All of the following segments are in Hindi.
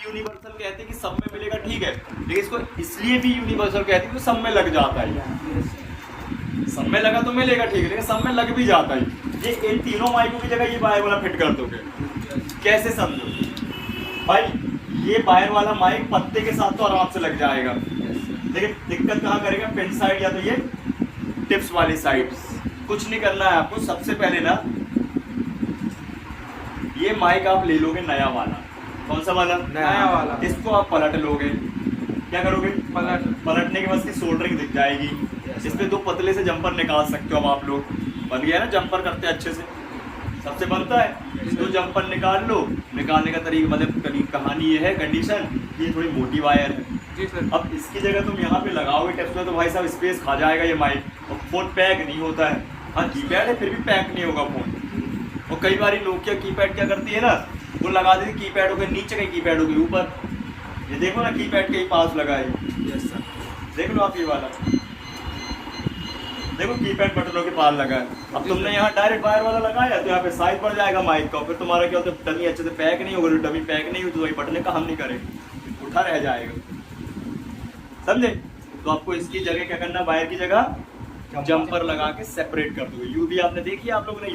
यूनिवर्सल कहते हैं कि सब में मिलेगा, ठीक है, लेकिन इसको इसलिए भी यूनिवर्सल कहते हैं कि सब में लग जाता है। सब में लगा तो मिलेगा, ठीक है, लेकिन सब में लग भी जाता है। ये इन तीनों माइकों की जगह ये वायर वाला फिट कर दोगे, कैसे समझो भाई? ये वायर वाला माइक पत्ते के साथ तो आराम से लग जाएगा, लेकिन दिक्कत कहाँ करेगा? पिन साइड या तो ये टिप्स वाली साइड। कुछ नहीं करना है आपको, सबसे पहले ना ये माइक आप ले लोगे नया वाला। कौन सा वाला? नया वाला। इसको आप पलट लोगे। क्या करोगे? पलटने के बाद इसकी सोल्डरिंग दिख जाएगी। इस पे दो पतले से जंपर निकाल सकते हो अब आप लोग। बन गया ना, जंपर करते हैं अच्छे से, सबसे बनता है। दो जंपर निकाल लो। निकालने का तरीका मतलब कहानी ये है, कंडीशन ये थोड़ी मोटी वायर है जी सर। अब इसकी जगह तुम यहाँ पे लगाओगे टेप्स में तो भाई साहब स्पेस खा जाएगा ये माइक, और फोन पैक नहीं होता है। हाँ कीपैड है फिर भी पैक नहीं होगा फोन। और कई बार नोकिया कीपैड क्या करती है ना, वो लगा देती कीपैड होकर नीचे का कीपैड होगी ऊपर। ये देखो ना कीपैड के ही पास लगा है। Yes sir. देख लो आप ये वाला, देखो कीपैड बटनों के पास लगा है। अब तुमने यहाँ डायरेक्ट वायर वाला लगाया तो यहाँ पे साइज बढ़ जाएगा माइक का, फिर तुम्हारा क्या होता है, डमी अच्छे से पैक नहीं होगा। डमी पैक नहीं हो तो वही बटने काम नहीं करेगा, उठा रह जाएगा, समझे? तो आपको इसकी जगह क्या करना, वायर की जगह जंपर लगा के सेपरेट कर दो। यूवी आपने देखी आप लोगों ने,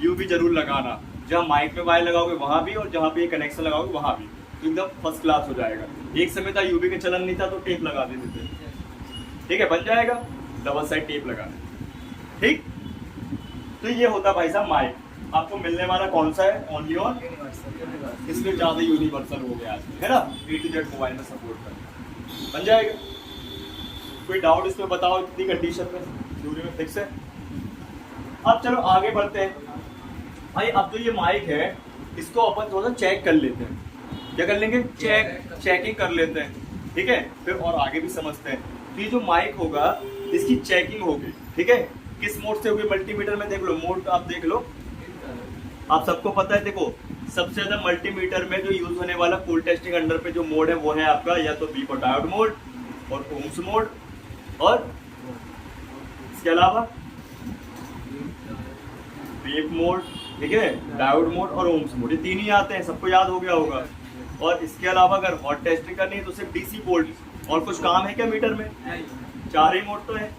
यूवी जरूर लगाना। जहाँ माइक में वायर लगाओगे वहाँ भी, और जहाँ पे कनेक्शन लगाओगे वहाँ भी, तो एकदम फर्स्ट क्लास हो जाएगा। एक समय था यूवी के चलन नहीं था तो टेप लगा देते थे, ठीक है, बन जाएगा। डबल साइड टेप लगाना, ठीक। तो ये होता भाई साहब माइक। आपको मिलने वाला कौन सा है? Only on universal. इसलिए ज्यादा यूनिवर्सल हो गया है ना, A to Z मोबाइल में सपोर्ट कर, बन जाएगा। कोई डाउट इसमें बताओ, इतनी कंडीशन में थ्योरी में फिक्स है। अब चलो आगे बढ़ते हैं भाई। अब तो ये माइक है, इसको अपन थोड़ा सा चेक कर लेते हैं। क्या कर लेंगे? चेकिंग कर लेते हैं, ठीक है, फिर और आगे भी समझते हैं। तो ये जो माइक होगा इसकी चेकिंग होगी, ठीक है। किस मोड से होगी? मल्टीमीटर में देख लो, मोड आप देख लो, आप सबको पता है। देखो सबसे ज्यादा मल्टीमीटर में जो यूज होने वाला कूल टेस्टिंग अंडर पे जो मोड है वो है आपका या तो बीप और डायोड मोड और ओम्स मोड, और इसके अलावा बीप मोड, ठीक है, डायोड मोड और ओम्स मोड, ये तीन ही आते हैं, सबको याद हो गया होगा। और इसके अलावा अगर हॉट टेस्टिंग करनी है तो सिर्फ डीसी वोल्ट। और कुछ काम है क्या मीटर में? चार ही मोड तो है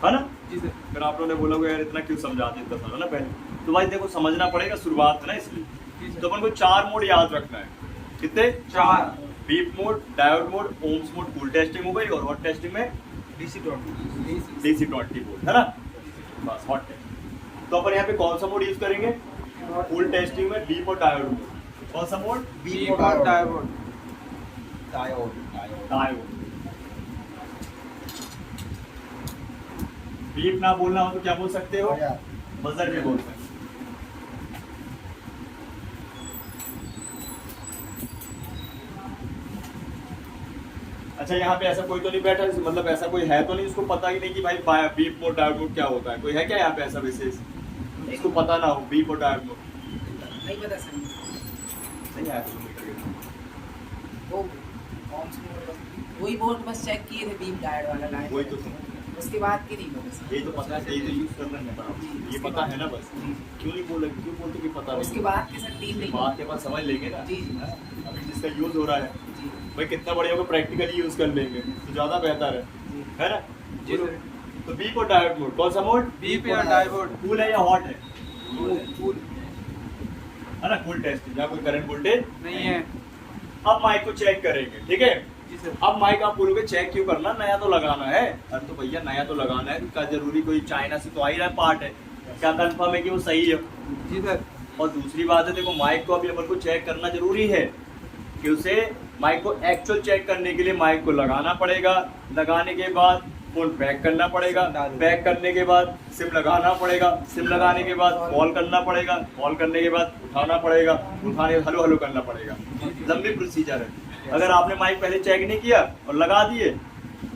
ना जी सर। फिर आप लोगों ने बोला यार इतना क्यों समझा देता था ना पहले, तो भाई देखो समझना पड़ेगा शुरुआत में ना, इसलिए तो अपन को चार मोड याद रखना है। कितने? चार। Beep mode, diode mode, ohms mode, cool testing हो गई, और हॉट टेस्टिंग में DC 20 मोड, है ना, बस हॉट टेस्टिंग। तो अपन यहाँ पे कौन सा मोड यूज करेंगे? कूल टेस्टिंग में बीप और डायोड मोड। कौन सा मोड? बीप और डायोड। बीप ना बोलना हो तो क्या बोल सकते हो? बजर में बोल सकते हो। अच्छा यहाँ पे ऐसा कोई तो नहीं बैठा, मतलब ऐसा कोई है तो नहीं इसको पता ही नहीं कि भाई बीप मोड डायोड मोड क्या होता है? कोई है क्या यहाँ पे ऐसा विशेष इसको पता ना हो बीप और डायोड मोड? नहीं पता सर। नहीं आया वो वही बोर्ड बस चेक किए थे, बीप डायोड वाला लाइन, वही तो उसके बाद की नहीं पता सर। यही तो पता है, यही तो यूज करना है बराबर, ये पता है ना बस। क्यों नहीं बोल क्यों बोलते कि पता नहीं? उसके बाद के सर तीन नहीं बात के बाद समझ लेंगे ना जी जी अभी जिसका यूज हो रहा है जी भाई कितना बढ़िया होगा, प्रैक्टिकली यूज कर लेंगे तो ज्यादा बेहतर है ना जी सर। तो बीप और डायोड मोड, कौन सा मोड? बीप और डायोड। कूल है या हॉट है? है ना, कूल टेस्ट जहाँ कोई करंट वोल्टेज नहीं है। अब माइक को चेक करेंगे, ठीक है। जी सर। अब माइक आप बोलोगे चेक क्यों करना, नया तो लगाना है। अरे तो भैया नया तो लगाना है, क्या जरूरी कोई चाइना से तो आ ही रहा पार्ट है, क्या कंफर्म है कि वो सही है? जी सर। और दूसरी बात है देखो माइक को अभी अपन को चेक करना जरूरी है कि उसे माइक को एक्चुअल चेक करने के लिए माइक को लगाना पड़ेगा, लगाने के बाद फोन पैक करना पड़ेगा, पैक करने के बाद सिम लगाना पड़ेगा, सिम लगाने के बाद कॉल करना पड़ेगा, कॉल करने के बाद उठाना पड़ेगा, उठाने हेलो हेलो करना पड़ेगा, लंबी प्रोसीजर है। अगर आपने माइक पहले चेक नहीं किया और लगा दिए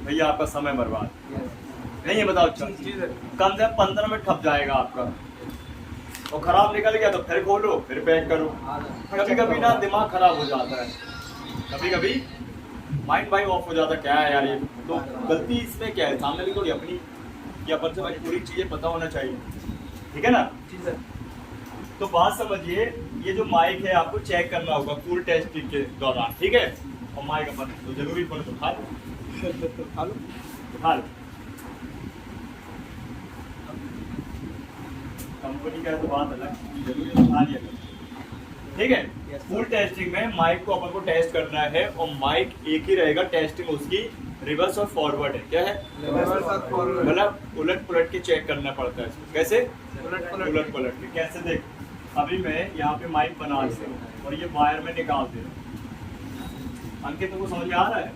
भैया आपका समय बर्बाद नहीं है, बताओ। अच्छा जी सर। कम से कम 15 मिनट खप जाएगा आपका, और खराब निकल गया तो फिर खोलो फिर पैक करो। कभी कभी ना दिमाग खराब हो जाता है, कभी कभी माइंड भाई ऑफ हो जाता है, क्या है यार ये, तो गलती इसमें क्या है, सामने भी थोड़ी अपनी कि अपन से भाई पूरी चीजें पता होना चाहिए, ठीक है ना। जी सर। तो बात समझिए ये जो माइक है आपको चेक करना होगा कूल टेस्टिंग के दौरान, ठीक है। और माइक अपन तो जरूरी पड़े तो उठा लो, उठा लो। कंपनी का है तो बात अलग, जरूरी है तो उठा लिया करो। ठीक है। फुल टेस्टिंग में माइक को अपन को टेस्ट करना है और माइक एक ही रहेगा, टेस्टिंग उसकी रिवर्स और फॉरवर्ड है। क्या है? मतलब उलट पुलट के चेक करना पड़ता है इसको। कैसे? उलट पुलट के। कैसे? देख, अभी मैं यहाँ पे माइक बना दे रहा हूँ और ये वायर में निकाल दे रहा हूँ। अंकित तुमको समझ में आ रहा है?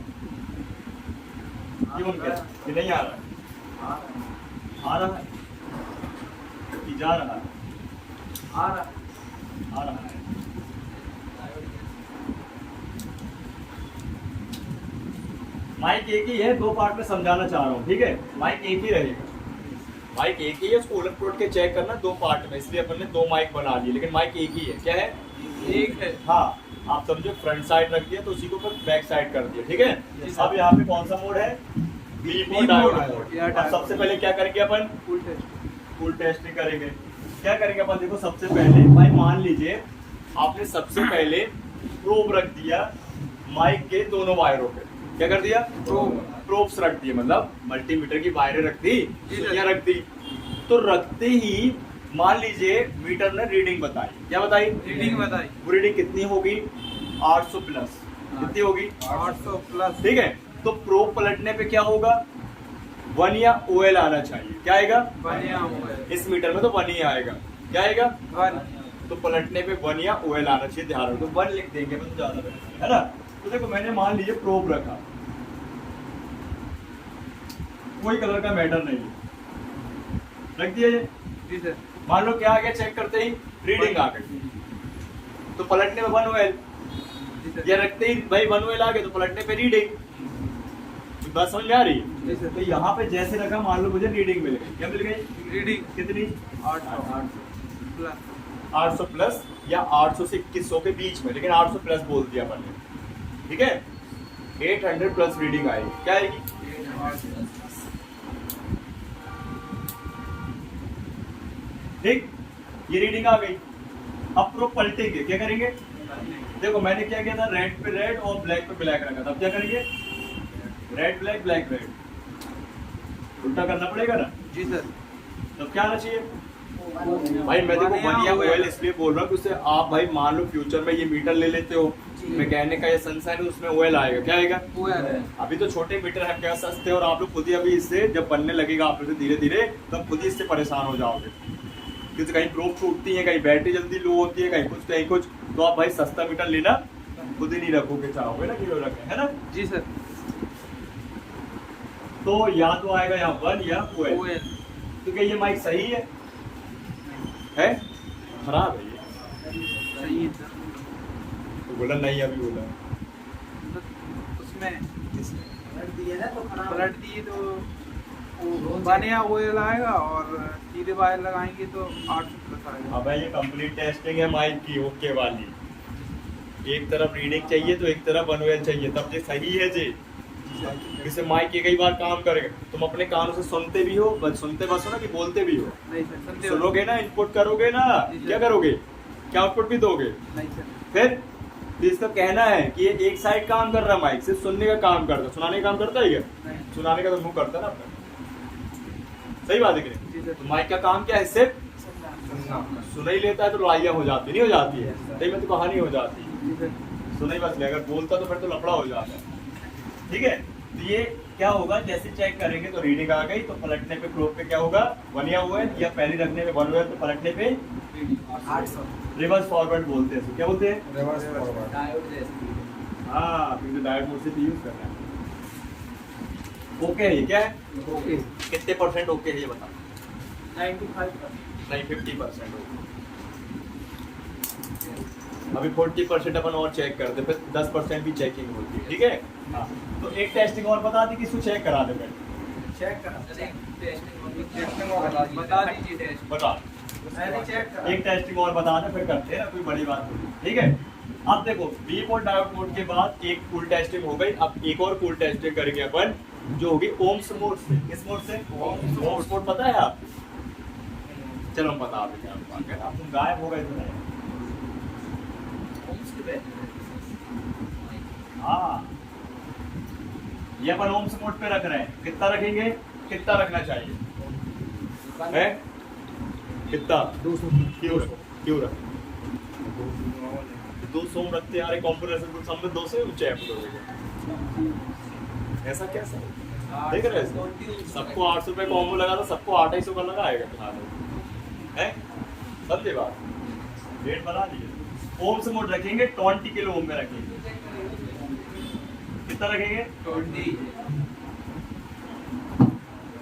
क्यों ये नहीं आ रहा है? आ रहा है कि जा रहा है? आ रहा है। माइक एक ही है, दो पार्ट में समझाना चाह रहा हूँ, ठीक है। माइक एक ही रहेगा, माइक एक ही है, उसको उलट पुलट के चेक करना दो पार्ट में, इसलिए अपन ने दो माइक बना लिए, लेकिन माइक एक ही है। क्या है? एक है। हाँ, आप समझो फ्रंट साइड रख दिया तो उसी को बैक साइड कर दिया, ठीक है। अब यहाँ पे कौन सा मोड है? बीप और डायोड मोड। अब सबसे पहले क्या करेंगे अपन? फुल टेस्टिंग करेंगे। क्या करेंगे अपन? देखो, सबसे पहले भाई मान लीजिए आपने सबसे पहले प्रोब रख दिया माइक के दोनों वायरों पे। क्या कर दिया? प्रोब्स रख दिए, मतलब मल्टीमीटर की वायरें रख दी, सुइयां रख दी। तो रखते ही मान लीजिए मीटर ने रीडिंग बताई। क्या बताई? रीडिंग बताई। वो रीडिंग कितनी होगी? 800 प्लस। कितनी होगी? 800 प्लस। ठीक है। तो प्रोब पलटने पे क्या होगा? 1 या OL आना चाहिए। क्या आएगा? 1 इस मीटर में तो 1 ही आएगा। क्या आएगा? 1। तो पलटने पे 1 या OL आना चाहिए, ध्यान रखो। 1 लिख देंगे तो ज्यादा बेहतर है ना। तो देखो, मैंने मान लीजिए प्रोब रखा, कोई कलर का मैटर नहीं है, रख दिया ये। जी सर। मान लो क्या आ गया? चेक करते ही रीडिंग आ गई, तो पलटने में 1 OL। जी सर। या रखते ही भाई 1 OL आ गए तो पलटने पे रीडिंग। तो बात समझ में आ रही है? जी सर। तो यहाँ पे जैसे रखा, मान लो मुझे रीडिंग मिल गई। क्या मिल गई? रीडिंग कितनी? 800 प्लस। 800 प्लस या 800 से 2100 के बीच में, लेकिन 800 प्लस बोल दिया अपन ने, ठीक है। 800 प्लस रीडिंग आएगी। क्या आएगी? ठीक, ये रीडिंग आ गई। अब प्रोब पलटेंगे। क्या करेंगे? देखो, मैंने क्या किया था? रेड पे रेड और ब्लैक पे ब्लैक रखा था। अब क्या करेंगे? रेड ब्लैक, ब्लैक रेड, उल्टा करना पड़ेगा ना। जी सर। तो क्या आना चाहिए? भाई मैं देखो 1 या OL इसलिए बोल रहा हूँ कि उससे आप भाई मान लो फ्यूचर में ये मीटर ले लेते हो, मैकेनिक का ये सनशाइन है, उसमें OL आएगा। क्या आएगा? अभी तो छोटे मीटर है क्या, सस्ते, और आप लोग खुद ही अभी इससे जब बनने लगेगा आप लोग धीरे धीरे, तब खुद ही इससे परेशान हो जाओगे, क्योंकि कहीं प्रोब छूटती है, कहीं बैटरी जल्दी लो होती है, कहीं कुछ। तो आप भाई सस्ता मीटर लेना खुद ही नहीं रखोगे, चाहोगे ना कि रखें, है ना। जी सर। तो या तो आएगा यहाँ 1 या OL। तो क्या ये माइक सही है? खराब है ये? सही है सर। तो बोला नहीं, अभी बोला उसमें पलट दिए ना तो खराब। पलट दिए तो 1 या OL आएगा, और सीधे वायर लगाएंगे तो 800 प्लस आएगा। अब ये कंप्लीट टेस्टिंग है माइक की, ओके वाली। एक तरफ रीडिंग चाहिए तो एक तरफ 1 OL चाहिए, तब ये सही है जी। जैसे माइक कई बार काम करेगा, तुम अपने कानों से सुनते भी हो, बस सुनते बस हो ना, कि बोलते भी हो? नहीं सर, सुनते हो? सुनोगे ना, इनपुट करोगे ना, जी सर। क्या करोगे? क्या आउटपुट भी दोगे? नहीं सर। फिर तो इसका कहना है कि ये एक साइड काम कर रहा है, माइक सिर्फ सुनने का काम करता है, सुनाने का काम करता है क्या? नहीं। सुनाने का तो मुंह करता है ना अपना। सही बात है कि नहीं? जी सर। तो माइक का काम क्या है? सिर्फ सुन ही लेता है तो लड़ाइयाँ हो जाती नहीं हो जाती है, सही में तो कहानी हो जाती है। जी सर। सुना ही बस ले, अगर बोलता तो फिर तो लफड़ा हो जाता है, ठीक है। तो ये क्या होगा? जैसे चेक करेंगे तो रीडिंग आ गई, तो पलटने पे प्रोब पे क्या होगा? 1 या OL, या पहले रखने पे 1 OL, तो पलटने पे 800 रिवर्स फॉरवर्ड बोलते हैं। क्या बोलते हैं? Reverse forward. डायोड जैसे। हाँ, क्योंकि डायोड मोड से तो यूज करना है। ओके है ये? क्या है? ओके। कितने परसेंट ओके है ये बता? 95%। नहीं, 50% ओके। अभी 40% अपन और चेक करते, फिर 10% भी चेकिंग होती है, ठीक है। हाँ, तो एक टेस्टिंग और बता दी, किसको चेक करा दे पहले? चेक करा। बता दीजिए टेस्ट। बता। मैंने चेक करा। एक टेस्टिंग और बता दे, फिर करते हैं ना, कोई बड़ी बात नहीं, ठीक है। अब देखो, बीप और डायोड मोड के बाद एक कूल टेस्टिंग हो गई, अब एक और कूल टेस्टिंग करेंगे अपन, जो होगी ओम्स मोड से। किस मोड से? ओम्स मोड पता है आप? चलो हम बता देते हैं आपको, तुम गायब हो गए तो नहीं। हाँ, ये अपन ओम्स मोड पे रख रहे हैं। कितना रखेंगे, कितना रखना चाहिए है, कितना 200 क्यों क्यों रख 200 रखते यार, कॉम्प्रेसर को सामने 200 ऊंचे ऐसा कैसा देख रहे हैं? सबको 800 रुपये कॉम्बो लगा तो सबको 2800 का लगाएगा फिलहाल है, समझे बात? रेट बना दिए। ओम से मोड रखेंगे 20 किलो ओम में रखेंगे। कितना रखेंगे? 20।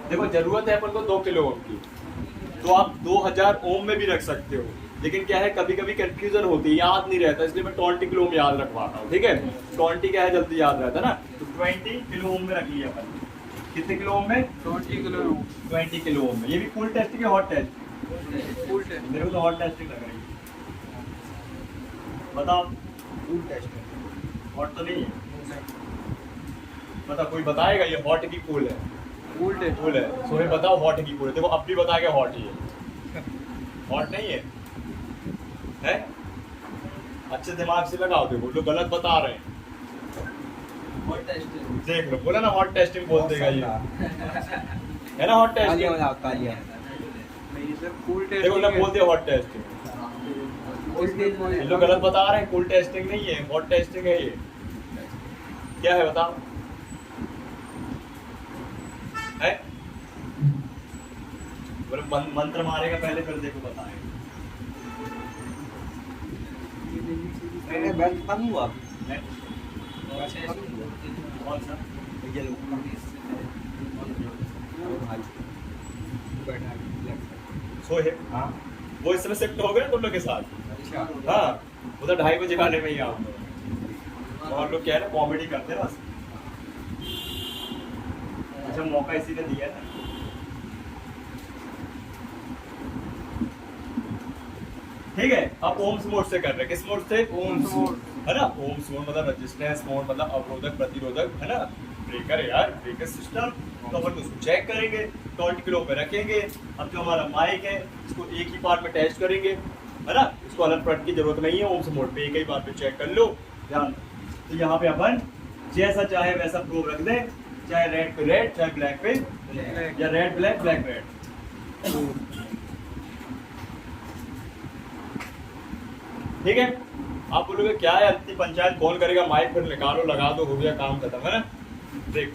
देखो जरूरत है अपन को 2 किलो ओम की, तो आप 2000 ओम में भी रख सकते हो, लेकिन क्या है कभी कभी कंफ्यूजन होती है, याद नहीं रहता, इसलिए मैं 20 किलो ओम याद रखवाता हूँ। ठीक है, 20 क्या है जल्दी याद रहता है ना, तो 20 किलो ओम में रख लिया अपन। कितने किलो ओम में? 20 किलो 20 किलो ओम में। ये भी फुल टेस्टिंग है हॉट टेस्ट? Full test. मेरे को तो हॉट टेस्टिंग लग रही है, बताओ। फुल टेस्ट हॉट तो नहीं है, बता कोई बताएगा ये हॉट की कूल है? फुल टेस्ट कूल है, सोहे बताओ हॉट की कूल है। देखो अब भी बता के हॉट ही है, हॉट नहीं है, है? अच्छे दिमाग से लगाओ, देखो लोग गलत बता रहे हैं, देख लो, बोला ना हॉट टेस्टिंग बोल देगा ये, है ना हॉट टेस्टिंग? नहीं सर फुल टेस्ट। देखो ना बोल दिया हॉट टेस्टिंग, ये लोग गलत बता रहे हैं, कूल टेस्टिंग नहीं है, हॉट टेस्टिंग है ये। क्या है बताओ? है बोले मंत्र मारेगा पहले फिर देखो बताएगा। है? कौन सा? सोहेब, हाँ वो इस समय शिफ्ट हो गए तुम लोग के साथ। हाँ उधर 2:30 बजे खाने में ही आओ, और लोग क्या है ना कॉमेडी करते हैं बस। अच्छा मौका इसी ने दिया ना। ठीक है, अब ओम्स मोड से कर रहे हैं। किस मोड से? ओम्स मोड, है ना। ओम्स मोड मतलब रेजिस्टेंस मोड, मतलब अवरोधक प्रतिरोधक, है ना। ब्रेकर है यार, ब्रेकर सिस्टम। तो अपन उसको चेक करेंगे, 20 किलो पे रखेंगे। अब जो हमारा माइक है इसको एक ही बार में टेस्ट करेंगे, है ना। इसको अलग पलट की जरूरत नहीं है, ओम्स मोड पे एक ही बार पे चेक कर लो, ध्यान। तो यहाँ पे अपन जैसा चाहे वैसा प्रोब रख दें, चाहे रेड पे रेड, चाहे ब्लैक पे या रेड ब्लैक ब्लैक रेड। ठीक है, आप बोलोगे क्या है इतनी पंचायत कौन करेगा, माइक फिर निकालो लगा दो, हो गया काम खत्म, है ना। देख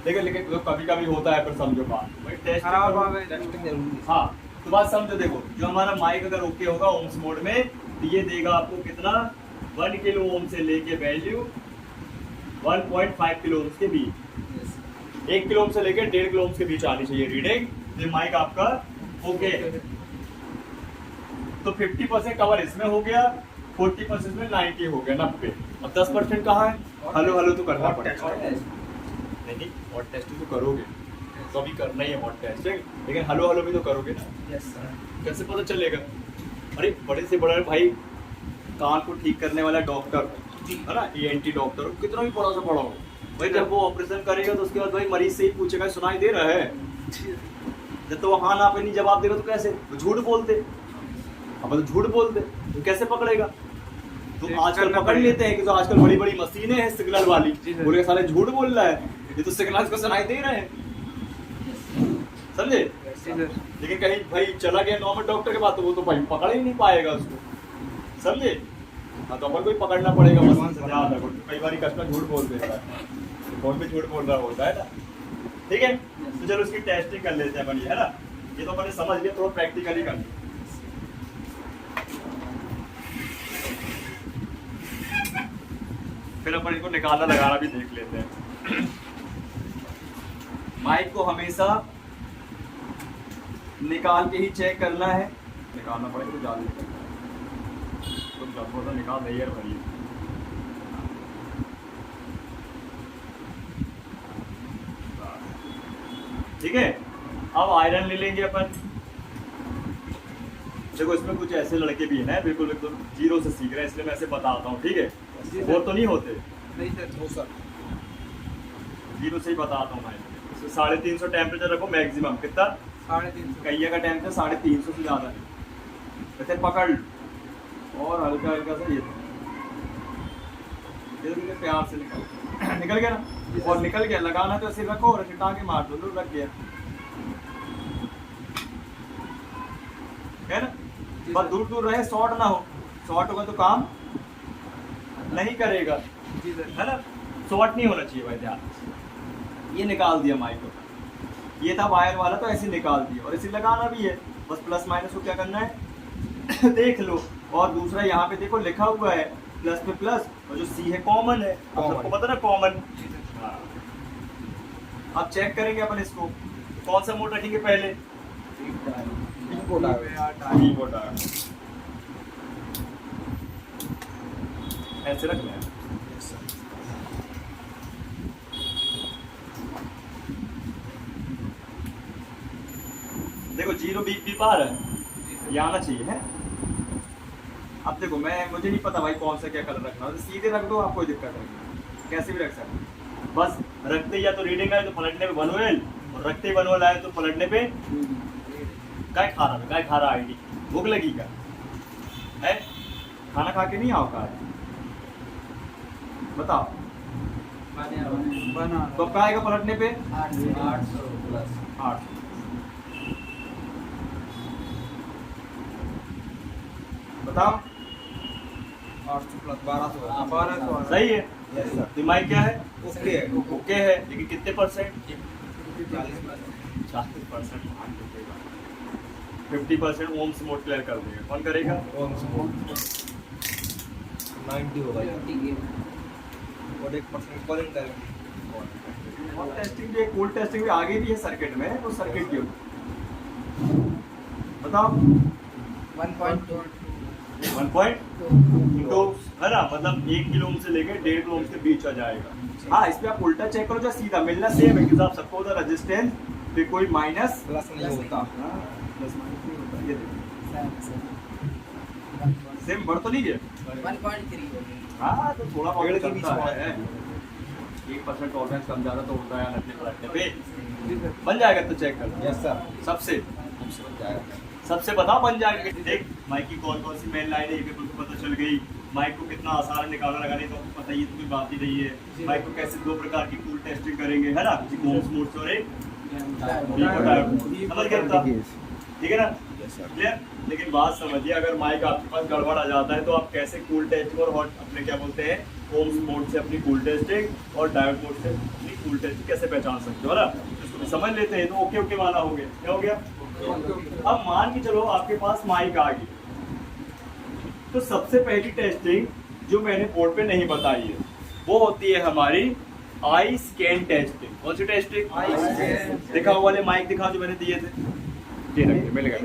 देखो, लेकिन तो कभी कभी होता है, फिर समझो बात भाई टेस्ट खराब आ गए। हाँ तो बात समझो। देखो जो हमारा माइक अगर ओके होगा ओम्स मोड में, तो ये देगा आपको कितना, 1 किलो ओम से लेके वैल्यू 1.5 किलो ओम के बीच, 1 किलो ओम से लेके 1.5 किलो ओम के बीच आनी चाहिए रीडिंग। ये माइक आपका ओके है, तो 50% कवर इसमें हो गया, 40% में 90 हो गया, 90। अब 10% कहाँ है? हेलो हेलो तो करना पड़ेगा। नहीं हॉट टेस्टिंग तो करोगे, तो अभी करना ही है हॉट टेस्टिंग, लेकिन हेलो हेलो भी तो करोगे ना। Yes sir. कैसे पता चलेगा? अरे बड़े से बड़ा भाई कान को ठीक करने वाला डॉक्टर है ना, ENT डॉक्टर, कितना भी बड़ा से बड़ा हो भाई, जब वो ऑपरेशन करेगा तो उसके बाद भाई मरीज से ही पूछेगा सुनाई दे रहा है, जब तो वो हाँ ना पे नहीं जवाब देगा तो कैसे, तो झूठ बोलते, अब तो झूठ बोलते तो कैसे पकड़ेगा? तो आजकल पकड़ लेते हैं कि तो आजकल बड़ी बड़ी मशीनें हैं सिग्नल वाली, बोले साले झूठ बोल रहा है, ये तो सिग्नल को सुनाई दे रहे हैं, समझे। लेकिन कहीं भाई चला गया नॉर्मल डॉक्टर के पास, तो वो तो भाई पकड़ ही नहीं पाएगा उसको, समझे। हाँ तो अपन को ही पकड़ना पड़ेगा बस, ध्यान रखो। कई बार कस्टमर झूठ बोल देता है, फोन पे झूठ बोल रहा होता है ना। ठीक है, तो चलो उसकी टेस्टिंग कर लेते हैं अपन, ये है ना, ये तो अपन समझ लिया, थोड़ा प्रैक्टिकली कर लिया। फिर अपन इनको निकालना लगाना भी देख लेते हैं। माइक को हमेशा निकाल के ही चेक करना है, निकालना पड़ेगा तो ज्यादा तो थोड़ा निकाल दे यार भरिए। ठीक है, अब आयरन ले लेंगे अपन। देखो इसमें कुछ ऐसे लड़के भी हैं बिल्कुल एकदम जीरो से सीख रहे हैं, इसलिए मैं ऐसे बताता हूँ। ठीक है, वो तो नहीं होते, नहीं सर, वो सर जीरो से ही बताता हूँ मैं। 350 टेम्परेचर रखो मैक्सिमम, कितना? 350। कैया का टेम्परेचर 350 से ज्यादा है, वैसे पकड़ लो, और हल्का हल्का सा ये धीरे प्यार से निकल गया ना। और निकल गया, लगाना तो ऐसे रखो और ऐसे टांगे मार दो, रख गया है ना। बस दूर दूर रहे, शॉर्ट ना हो, शॉर्ट होगा तो काम नहीं करेगा, जी सर। है ना। शॉर्ट नहीं होना चाहिए भाई, ध्यान। ये निकाल दिया माइक को, ये था वायर वाला तो ऐसे निकाल दिया, और इसे लगाना भी है। बस प्लस माइनस को क्या करना है देख लो। और दूसरा यहाँ पे देखो लिखा हुआ है प्लस पे प्लस, और जो सी है कॉमन है, अब सबको पता ना कॉमन। अब चेक करेंगे अपन इसको, कौन सा मोड रखेंगे पहले, ऐसे रख लें। देखो 0 बीप बीप आ रहा है, ये आना चाहिए है। अब देखो मुझे नहीं पता भाई कौन सा क्या कलर रखना है, सीधे रख दो, आप कोई दिक्कत नहीं, कैसे भी रख सकते। बस रखते या तो रीडिंग आए तो पलटने पे 1 OL, और रखते ही 1 OL आए तो पलटने पे काय खा रहा आईडी, भूख लगी क्या है, खाना खा के नहीं आओ का बताओ। बना तो क्या आएगा पलटने पे 800 प्लस 8। बताओ 800 प्लस 1200 सही है। Yes sir. दिमाग क्या है, ओके है। ओके है, लेकिन कितने परसेंट, 40%। 40%। 50% ओम से मोड क्लियर कर देगा, कौन करेगा। 90 होगा ये। 20 के और 1% कॉलिंग करेंगे। और टेस्टिंग भी, कूल टेस्टिंग भी आगे भी है सर्किट में, वो सर्किट की बताओ 1.2 1.2 है ना, मतलब 1 किलो ओम से लेके 1.5 ओम के बीच आ जाएगा। हाँ, इस पे आप उल्टा चेक करो, जो सीधा मिलना सेम है, क्योंकि आप सबको उधर रेजिस्टेंस पे कोई माइनस प्लस नहीं होता। प्लस माइनस नहीं होता, ये देखो सेम बढ़ तो नहीं गया। 1.3 होगी। हाँ, तो थोड़ा बहुत पेड़ के बीच चलता में है, 1% टॉलरेंस कम ज्यादा तो होता है रखने पलटने पे। जी सर। बन जाएगा तो चेक कर। Yes sir. सबसे बन जाएगा। सबसे बताओ बन जाएगा। देख माइक की कौन कौन सी मेन लाइन है, ये भी तुमको पता चल गई। माइक को कितना आसान है निकालना लगाने, तो पता ही तो कोई बात ही नहीं है। माइक को कैसे 2 प्रकार की कूल टेस्टिंग करेंगे, है ना, ओम्स मोड से और एक समझ गए, ठीक है ना, क्लियर। लेकिन बात समझिए, अगर माइक आपके पास गड़बड़ आ जाता है तो आप कैसे कूल टेस्टिंग और हॉट अपने क्या बोलते हैं ओम्स मोड से अपनी कूल टेस्टिंग और डायोड मोड से अपनी कूल टेस्टिंग कैसे पहचान सकते हो, है ना। इसको भी समझ लेते हैं, तो ओके ओके वाला हो गया, क्या हो गया। अब मान के चलो आपके पास माइक आ गई, तो सबसे पहली टेस्टिंग जो मैंने बोर्ड पे नहीं बताई है वो होती है हमारी आई स्कैन टेस्टिंग। कौन सी टेस्टिंग, आई स्कैन। दिखाओ वाले माइक दिखाओ जो मैंने दिए थे, ये रखिए, मिल गए।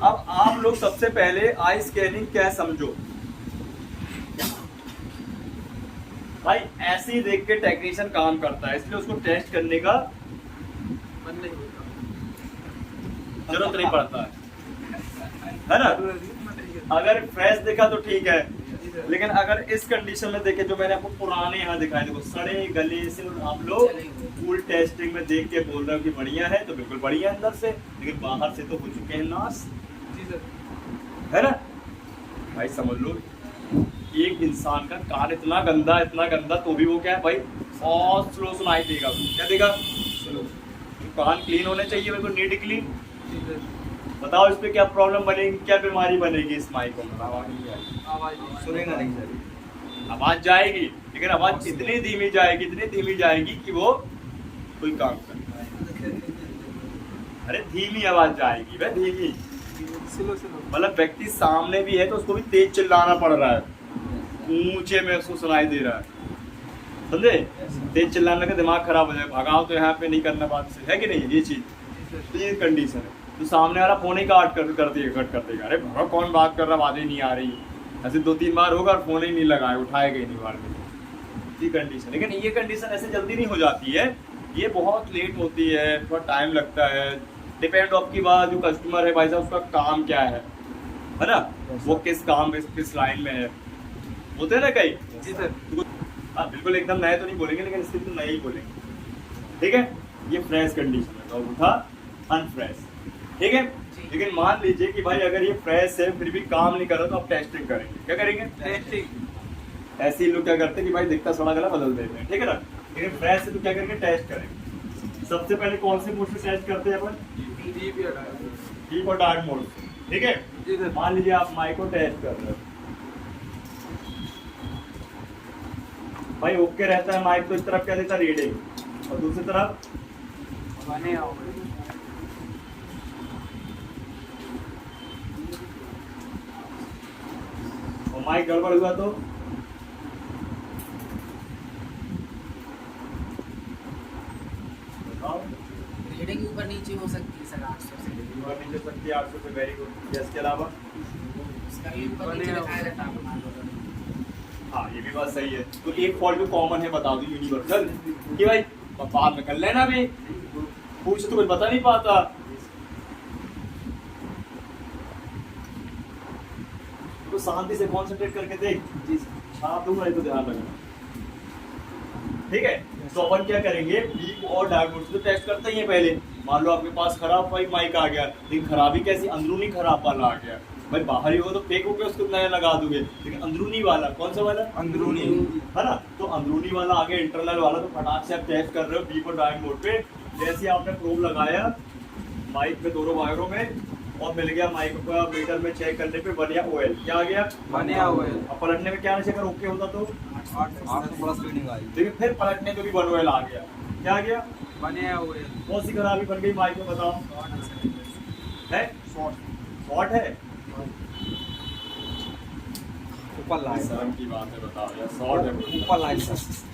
अब आप लोग सबसे पहले आई स्कैनिंग क्या समझो भाई, ऐसे ही देख के टेक्नीशियन काम करता है, इसलिए उसको टेस्ट करने का जरूरत नहीं पड़ता है ना। अगर फ्रेश देखा तो ठीक है, लेकिन अगर इस कंडीशन में देखे जो मैंने आपको पुराने यहाँ दिखाए, देखो सड़े गले से आप लोग फुल टेस्टिंग में देख के बोल रहे हो कि बढ़िया है, तो बिल्कुल बढ़िया है अंदर से, लेकिन बाहर से तो हो चुके हैं नाश, है ना भाई। समझ लो एक इंसान का कान इतना गंदा तो भी वो क्या है भाई, बहुत स्लो सुनाई देगा। क्या देगा, स्लो। कान क्लीन होने चाहिए, बिल्कुल नीट क्लीन। बताओ इस पे क्या प्रॉब्लम बनेगी, क्या बीमारी बनेगी इस माइक को, सुनेगा नहीं सर। आवाज जाएगी, लेकिन आवाज इतनी धीमी जाएगी कि वो कोई काम करे। अरे धीमी आवाज जाएगी भाई, धीमी, मतलब व्यक्ति सामने भी है तो उसको भी तेज चिल्लाना पड़ रहा है, ऊंचे में उसको सुनाई दे रहा है, समझे। तेज चिल्लाने का दिमाग खराब हो जाए, भगाओ तो यहाँ पे नहीं करना बात से, है कि नहीं ये चीज। तो ये कंडीशन है, तो सामने वाला फोन ही कट कर देगा। अरे भगा कौन बात कर रहा, आवाज ही नहीं आ रही, ऐसे 2-3 बार होगा और फोन ही नहीं लगाए, उठाएगा ही नहीं बार में, ये कंडीशन। लेकिन ये कंडीशन ऐसे जल्दी नहीं हो जाती है, ये बहुत लेट होती है, थोड़ा टाइम लगता है। डिपेंड ऑफ की बात, जो कस्टमर है भाई साहब उसका काम क्या है ना, वो किस काम में किस लाइन में है, होते हैं ना कई। जी सर। हाँ बिल्कुल एकदम नए तो नहीं बोलेंगे, लेकिन इसके तो नए ही बोलेंगे, ठीक है। ये फ्रेश कंडीशन है, तो उठा अनफ्रेश, ठीक है। जी। लेकिन मान लीजिए कि भाई अगर ये फ्रेश है फिर भी काम नहीं कर रहा तो आप टेस्टिंग करेंगे। क्या करेंगे? टेस्टिंग। ऐसे ही लोग क्या करते हैं कि भाई दिखता सड़ा गला बदल देते हैं, ठीक है ना। लेकिन फ्रेश है तो क्या करेंगे? टेस्ट करेंगे। सबसे पहले कौन से मोड से टेस्ट करते हैं अपन? डीप या डार्क? डीप और डार्क मोड से, ठीक है। जी सर। मान लीजिए आप माइक को टेस्ट कर रहे हो भाई, ओके रहता है माइक तो इस तरफ क्या देता है? रीडिंग। और दूसरी तरफ बने आओ। और माइक गड़बड़ हुआ तो बताओ। रीडिंग ऊपर नीचे हो सकती है सर 800 से। ऊपर नीचे सकती है 800 से, वेरी गुड। इसके अलावा उसका भी ऊपर नीचे दिखाया रहता है आपको। हाँ ये भी बात सही है। तो एक फॉल्ट जो कॉमन है बता दो, यूनिवर्सल, कि भाई बाद में कर लेना भी, पूछ तो कुछ बता नहीं पाता। तो शांति से कॉन्सेंट्रेट करके देख। जी आप दूंगा तो ध्यान रखना, ठीक है। तो अपन क्या करेंगे? डीप और डार्क मोड से तो टेस्ट करते ही हैं पहले। मान लो आपके पास खराब माइक आ गया, लेकिन खराबी कैसी? अंदरूनी खराब वाला आ गया। भाई बाहरी होगा तो फेंक होके उसको नया लगा दोगे, लेकिन अंदरूनी वाला कौन सा वाला? अंदरूनी है ना। तो अंदरूनी वाला आ गया, इंटरनल वाला, तो फटाक से आप टेस्ट कर रहे हो डीप और डार्क मोड पे। जैसे आपने प्रोब लगाया माइक में दोनों वायरों में और मिल गया माइक का मीटर में चेक करने पे बढ़िया ओएल क्या आ गया? बने ओएल। अब पलटने में क्या नहीं, अगर ओके होता तो 800 प्लस रीडिंग आई। लेकिन फिर पलटने पे भी वन ओएल आ गया। क्या आ गया? बने ओएल। कौन सी खराबी बन गई माइक में बताओ? है शॉर्ट है। ऊपर लाइन शर्म की बात है, बताओ यार, शॉर्ट है। ऊपर लाइन सर।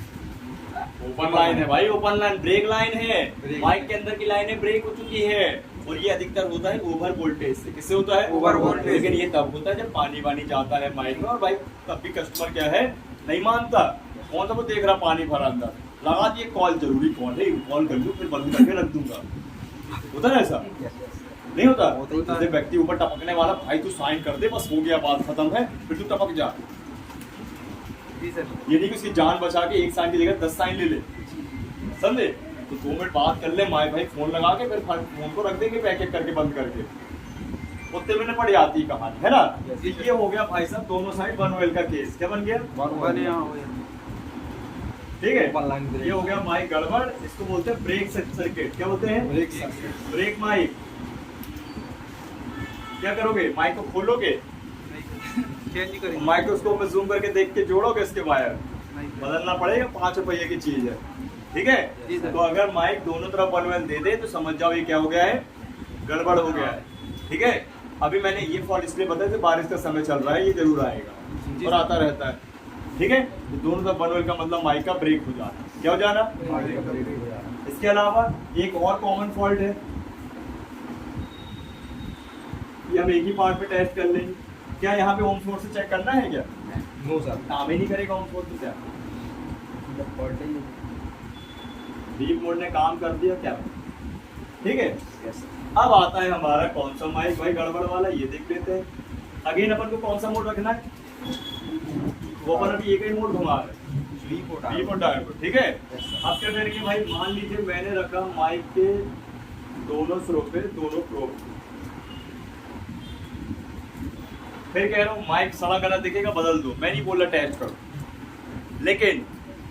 ओपन लाइन है भाई, ओपन लाइन, ब्रेक लाइन है। ब्रेक। माइक के अंदर की लाइनें ब्रेक हो चुकी है। और ये अधिकतर होता है ओवर वोल्टेज से। किससे होता है? Over voltage. लेकिन ये तब होता है जब पानी वानी जाता है माइक में, और भाई तब भी कस्टमर क्या है, नहीं मानता। कौन सा वो देख रहा पानी भरा अंदर, लगा दिए कॉल, जरूरी कॉल है, कॉल कर लूँ फिर बंद करके रख दूंगा। होता है ऐसा? नहीं होता? होता है। जैसे व्यक्ति ऊपर टपकने वाला, भाई तू साइन कर दे, बस हो गया, बात खत्म है, फिर तू टपक जा। जी सर। ये नहीं कि उसकी जान बचा के एक साइन की जगह 10 साइन ले ले, समझे? तो 2 मिनट बात कर ले माई भाई, फोन लगा के फिर फोन को रख देंगे पैक करके बंद करके, उतने में पड़ जाती कहानी, है ना। ये हो गया भाई साहब दोनों साइड वन ओएल का केस। क्या बन गया? बने ओएल। ठीक है। ये हो गया माइक गड़बड़, इसको बोलते हैं ब्रेक सर्किट। क्या बोलते हैं? Break circuit. Break mic. क्या करोगे? माइक को खोलोगे, चेंज ही करेंगे। माइक्रोस्कोप में जूम करके देख के जोड़ोगे इसके वायर, नहीं बदलना पड़ेगा, 5 रुपये की चीज है, ठीक है। जी सर। तो अगर माइक दोनों तरफ वन ओएल दे दे तो समझ जाओ ये क्या हो गया है, गड़बड़ हो गया है, ठीक है। अभी मैंने ये फॉल्ट इसलिए बताया कि बारिश का समय चल रहा है, ये जरूर आएगा और आता रहता है, ठीक है। तो दोनों तरफ वन ओएल का मतलब माइक का ब्रेक हो जाना। क्या हो जाना? इसके अलावा एक और कॉमन फॉल्ट है, ये हम एक ही पार्ट पे टेस्ट कर लेंगे। क्या यहाँ पे होम सोर्स से चेक करना है क्या? No sir. काम ही नहीं करेगा होम सोर्स से। क्या डीप मोड ने काम कर दिया क्या? ठीक है। अब आता है हमारा कौन सा माइक भाई गड़बड़ वाला, ये देख लेते हैं। अगेन अपन को कौन सा मोड रखना है? वो अपन अभी एक ही मोड घुमा रहे हैं, डीप और डार्क, ठीक है। अब क्या करेंगे भाई, मान लीजिए मैंने रखा माइक के दोनों स्रो पे दोनों प्रोब, फिर कह रहा हूँ माइक सड़ा गला दिखेगा बदल दो, मैं नहीं बोल रहा टेस्ट करो, लेकिन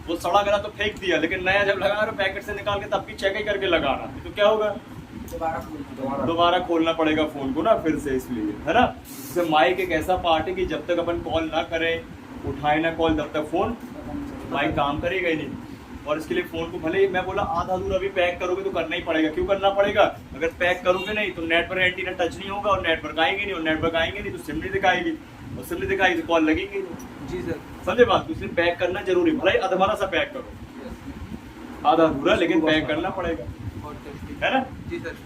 वो सड़ा गला तो फेंक दिया, लेकिन नया जब लगा रहे हो पैकेट से निकाल के तब भी चेक ही करके लगाना, तो क्या होगा? दोबारा खोलना पड़ेगा फोन को ना फिर से, इसलिए, है ना। जैसे माइक एक ऐसा पार्ट है कि जब तक अपन कॉल ना करें, उठाए ना कॉल, तब तक फोन माइक काम करेगा ही नहीं। और इसके लिए फोन को भले ही मैं बोला आधा अधूरा भी पैक करोगे तो करना ही पड़ेगा। क्यों करना पड़ेगा? अगर पैक करोगे नहीं तो नेटवर्क एंटीना टच नहीं होगा, और नेटवर्क आएंगे नहीं, और नेटवर्क आएंगे नहीं तो सिम नहीं दिखाएगी, और सिम नहीं दिखाएगी तो कॉल लगेगी नहीं। जी सर। समझे बात? तो इसलिए पैक करना जरूरी, भले ही अधमरा सा पैक करो, आधा अधूरा, लेकिन पैक करना पड़ेगा, है ना। जी सर।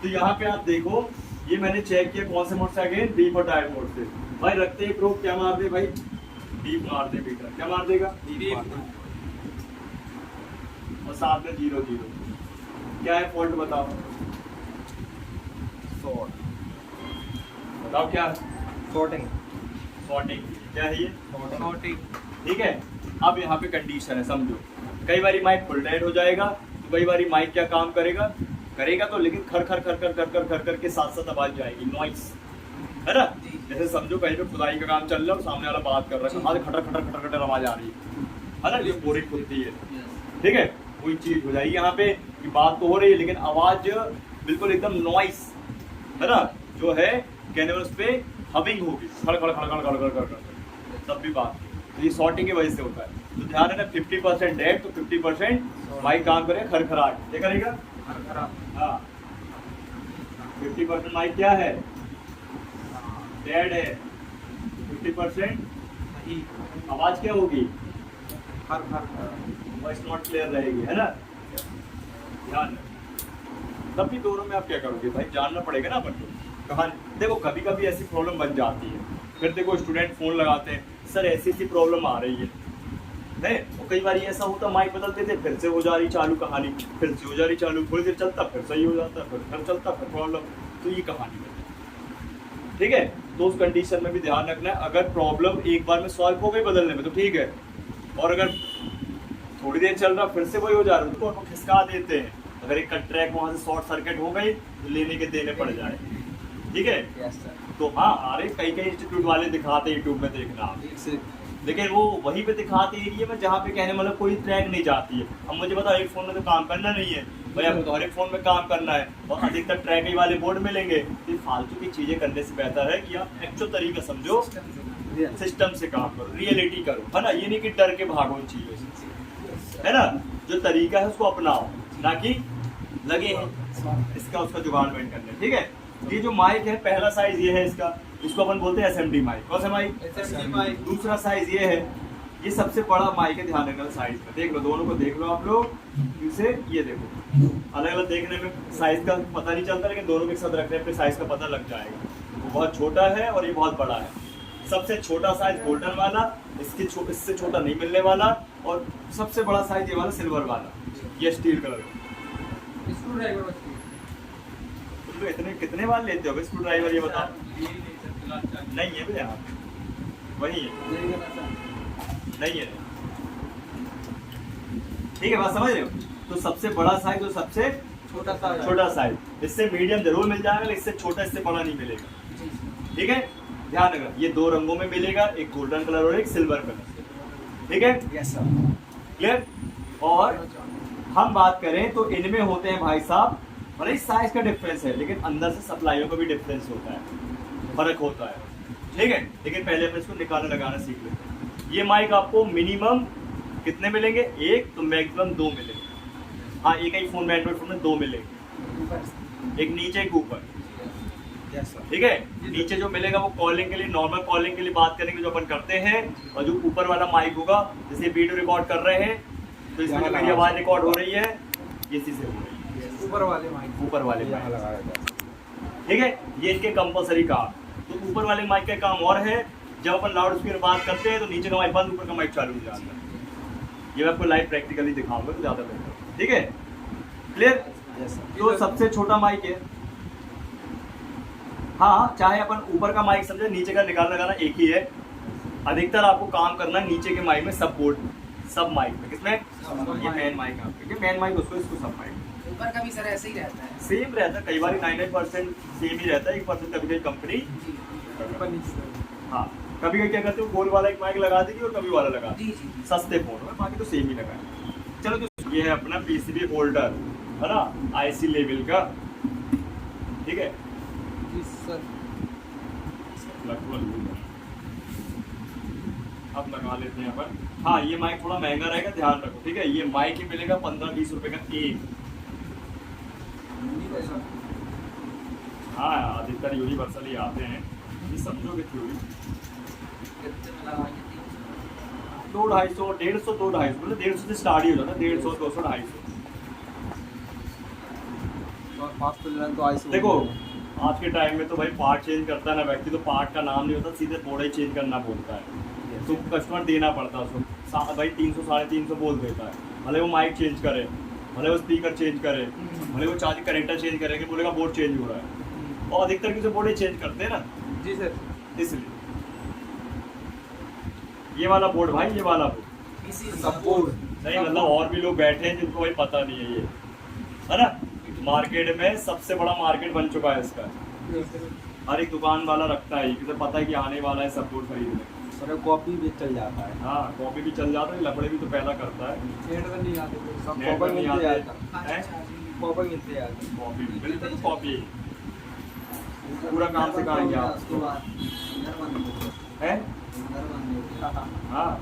तो यहाँ पे आप देखो, ये मैंने चेक किया कौन से मोड से, अगेन डीप और डार्क मोड से। भाई रखते ही प्रोब क्या मार दे भाई? डीप मार दे बेटा। क्या मार देगा? डीप। और साथ में 0 0। क्या है फॉल्ट बताओ? शॉर्ट। बताओ क्या? शॉर्टिंग। शॉर्टिंग। क्या है ये? शॉर्टिंग। ठीक है। अब यहाँ पे कंडीशन है, समझो। कई बारी माइक फुल डेड हो जाएगा, तो कई बारी माइक क्या काम करेगा? करेगा तो, लेकिन खर खर खर खर खर खर खर खर के साथ साथ आवाज जाएगी, नॉइस, है ना। जैसे समझो कहीं पे खुदाई का काम चल रहा है, सामने वाला बात कर रहा है, हाथ खटर खटर खटर खटर आवाज आ रही है ना, ये बोरिंग खुलती है, ठीक है। वही चीज हो जाएगी यहाँ पे कि बात तो हो रही है लेकिन आवाज बिल्कुल एकदम नॉइस, है ना, जो है कहने वाले उस पे हबिंग होगी, खड़ खड़ खड़ खड़ खड़ खड़ खड़ खड़, तब भी बात, तो ये सॉर्टिंग की वजह से होता है। तो ध्यान है ना, 50% डेड तो 50% माइक काम करेगा खरखराहट, ये करेगा हाँ, 50% माइक क्या है, डेड है, 50% आवाज क्या होगी, वॉइस नॉट क्लियर रहेगी, है ना। ध्यान, तब भी दोनों में आप क्या करोगे भाई, जानना पड़ेगा ना अपन को। कहानी देखो, कभी कभी ऐसी प्रॉब्लम बन जाती है, फिर देखो स्टूडेंट फोन लगाते हैं, सर ऐसी ऐसी प्रॉब्लम आ रही है, नहीं, और कई बार ऐसा होता माइक बदलते थे, फिर से हो जा रही चालू कहानी, फिर से हो जा रही चालू, थोड़ी देर चलता फिर सही हो जाता, फिर चलता फिर प्रॉब्लम, तो ये कहानी है, ठीक है। तो उस कंडीशन में भी ध्यान रखना है, अगर प्रॉब्लम एक बार में सॉल्व हो गई बदलने में तो ठीक है, और अगर थोड़ी देर चल रहा फिर से वही हो जा रहा है तो उनको खिसका देते हैं, अगर एक ट्रैक वहां से शॉर्ट सर्किट हो गई तो लेने के देने पड़ जाए, ठीक है। तो हाँ, अरे कई कई इंस्टीट्यूट वाले दिखाते हैं, यूट्यूब में देखना आप, लेकिन वो वहीं पे दिखाते एरिया में जहाँ पे कहने मतलब कोई ट्रैक नहीं जाती है। अब मुझे बताओ, एक फोन में तो काम करना नहीं है भाई, आपको तो हर एक फोन में काम करना है, और अधिकतर ट्रैक ही वाले बोर्ड मिलेंगे, तो फालतू की चीजें करने से बेहतर है कि आप एक्चुअल तरीका समझो, सिस्टम से काम करो, रियलिटी करो, है ना, ये नहीं कि डर के भागो इन चीजों से, है ना। जो तरीका है उसको अपनाओ, ना कि लगे हैं इसका उसका जुगाड़मेंट करने, ठीक है। ये जो माइक है, पहला साइज ये है इसका, इसको अपन बोलते हैं एसएमडी माइक। कौन सा माइक? SMD mic. दूसरा साइज ये है, ये सबसे बड़ा माइक है, ध्यान रखना साइज का, देख लो, दोनों को देख लो आप लोग, इसे ये देखो, अलग अलग देखने में साइज का पता नहीं चलता, लेकिन दोनों के साथ रखने पे साइज का पता लग जाएगा। वो बहुत छोटा है और ये बहुत बड़ा है। सबसे छोटा साइज गोल्डन वाला, इससे छोटा नहीं मिलने वाला, और सबसे बड़ा साइज ये वाला सिल्वर वाला, ये स्टील कलर का। स्क्रू ड्राइवर तो इतने कितने बार लेते हो स्क्रू ड्राइवर, ये बताओ? नहीं है भैया, वही है, नहीं है, ठीक है, बात समझ रहे हो। तो सबसे बड़ा साइज और सबसे छोटा साइज, इससे मीडियम जरूर मिल जाएगा, लेकिन इससे छोटा इससे बड़ा नहीं मिलेगा, ठीक है। ध्यान रखना, ये दो रंगों में मिलेगा, एक गोल्डन कलर और एक सिल्वर कलर, ठीक है, यस सर, क्लियर। और हम बात करें तो इनमें होते हैं भाई साहब, भले साइज का डिफरेंस है, लेकिन अंदर से सप्लाइयों का भी डिफरेंस होता है, फर्क होता है, ठीक है। लेकिन पहले अपन इसको निकालना लगाना सीख लेते हैं। ये माइक आपको मिनिमम कितने मिलेंगे? एक, तो मैक्सिमम 2 मिलेंगे। हाँ, एक ही फोन में, एंड्रॉइड फोन में 2 मिलेंगे, एक नीचे एक ऊपर, ठीक है। नीचे जो मिलेगा वो कॉलिंग के लिए, नॉर्मल कॉलिंग के लिए बात करेंगे जो अपन करते हैं, और जो ऊपर वाला माइक होगा, जैसे वीडियो रिकॉर्ड कर रहे हैं तो इसमें जो मेरी आवाज रिकॉर्ड हो रही है, ये इसी से हो रही है, ऊपर वाले माइक, ठीक है। ये इनके कंपलसरी काम। तो ऊपर वाले माइक का काम और है, जब अपन लाउड स्पीकर बात करते हैं तो नीचे का माइक बंद, ऊपर का माइक चालू हो जाता है। ये मैं आपको लाइव प्रैक्टिकली दिखाऊंगा तो ज्यादा बेहतर, ठीक है, क्लियर। तो सबसे छोटा माइक है, हाँ, चाहे अपन ऊपर का माइक समझे, नीचे का निकालना लगाना एक ही है। अधिकतर आपको काम करना है नीचे के माइक में, सब बोर्ड, सब माइक में। किसमें? ये मेन माइक है, ठीक है, मेन माइक उसको, इसको सब माइक। ऊपर का भी सर ऐसे ही रहता है, सेम रहता है, कई बार 99% सेम ही रहता है, 1% कभी कभी कंपनी, हाँ, कभी कभी क्या करते हो, गोल वाला एक माइक लगा देगी और कभी वाला लगा देगी, सस्ते फोन में, बाकी तो सेम ही लगा है। चलो, तो ये है अपना पीसीबी होल्डर, है ना, आईसी लेवल का, ठीक है। अब लगा लेते हैं अपन। हाँ, ये माइक थोड़ा महंगा रहेगा, ध्यान रखो, ठीक है। ये माइक ही मिलेगा 15-20 रुपए का एक। हाँ, अधिकतर यूनिवर्सल ही आते हैं, ये समझोगे थ्योरी। 200, 250, 150, 250, मतलब 150 से स्टार्ट ही हो जाता है, 150, 200, 250। देखो, आज के टाइम में तो भाई पार्ट चेंज करता है ना व्यक्ति, तो पार्ट का नाम नहीं होता, सीधे बोर्ड ही चेंज करना बोलता है, तो कस्टमर देना पड़ता है उसको, भाई 300, 350 बोल देता है। भले वो माइक चेंज करे, भले वो स्पीकर चेंज करे, भले वो चार्जिंग कनेक्टर चेंज करेंगे, बोलेगा बोर्ड चेंज हो रहा है, और अधिकतर किसी बोर्ड ही चेंज करते हैं ना। जी सर, इसलिए ये वाला बोर्ड भाई, ये वाला बोर्ड सब बोर्ड नहीं, मतलब और भी लोग बैठे हैं जिनको भाई पता नहीं है ये, है ना। मार्केट में सबसे बड़ा मार्केट बन चुका है इसका। हर एक दुकान वाला रखता है, क्योंकि पता है कि आने वाला है सब कुछ खरीदने। सर कॉपी भी चल जाता है। हाँ, कॉपी भी चल जाता है, लफड़े भी तो पैदा करता है। नेट में नहीं आते तो सब नेट में कॉपी नहीं मिलते आते। जाता हैं? कॉपी मिलते जाते। कॉपी बिल्कुल तो कॉपी पूरा काम सिखाएंगे आपको। है हाँ,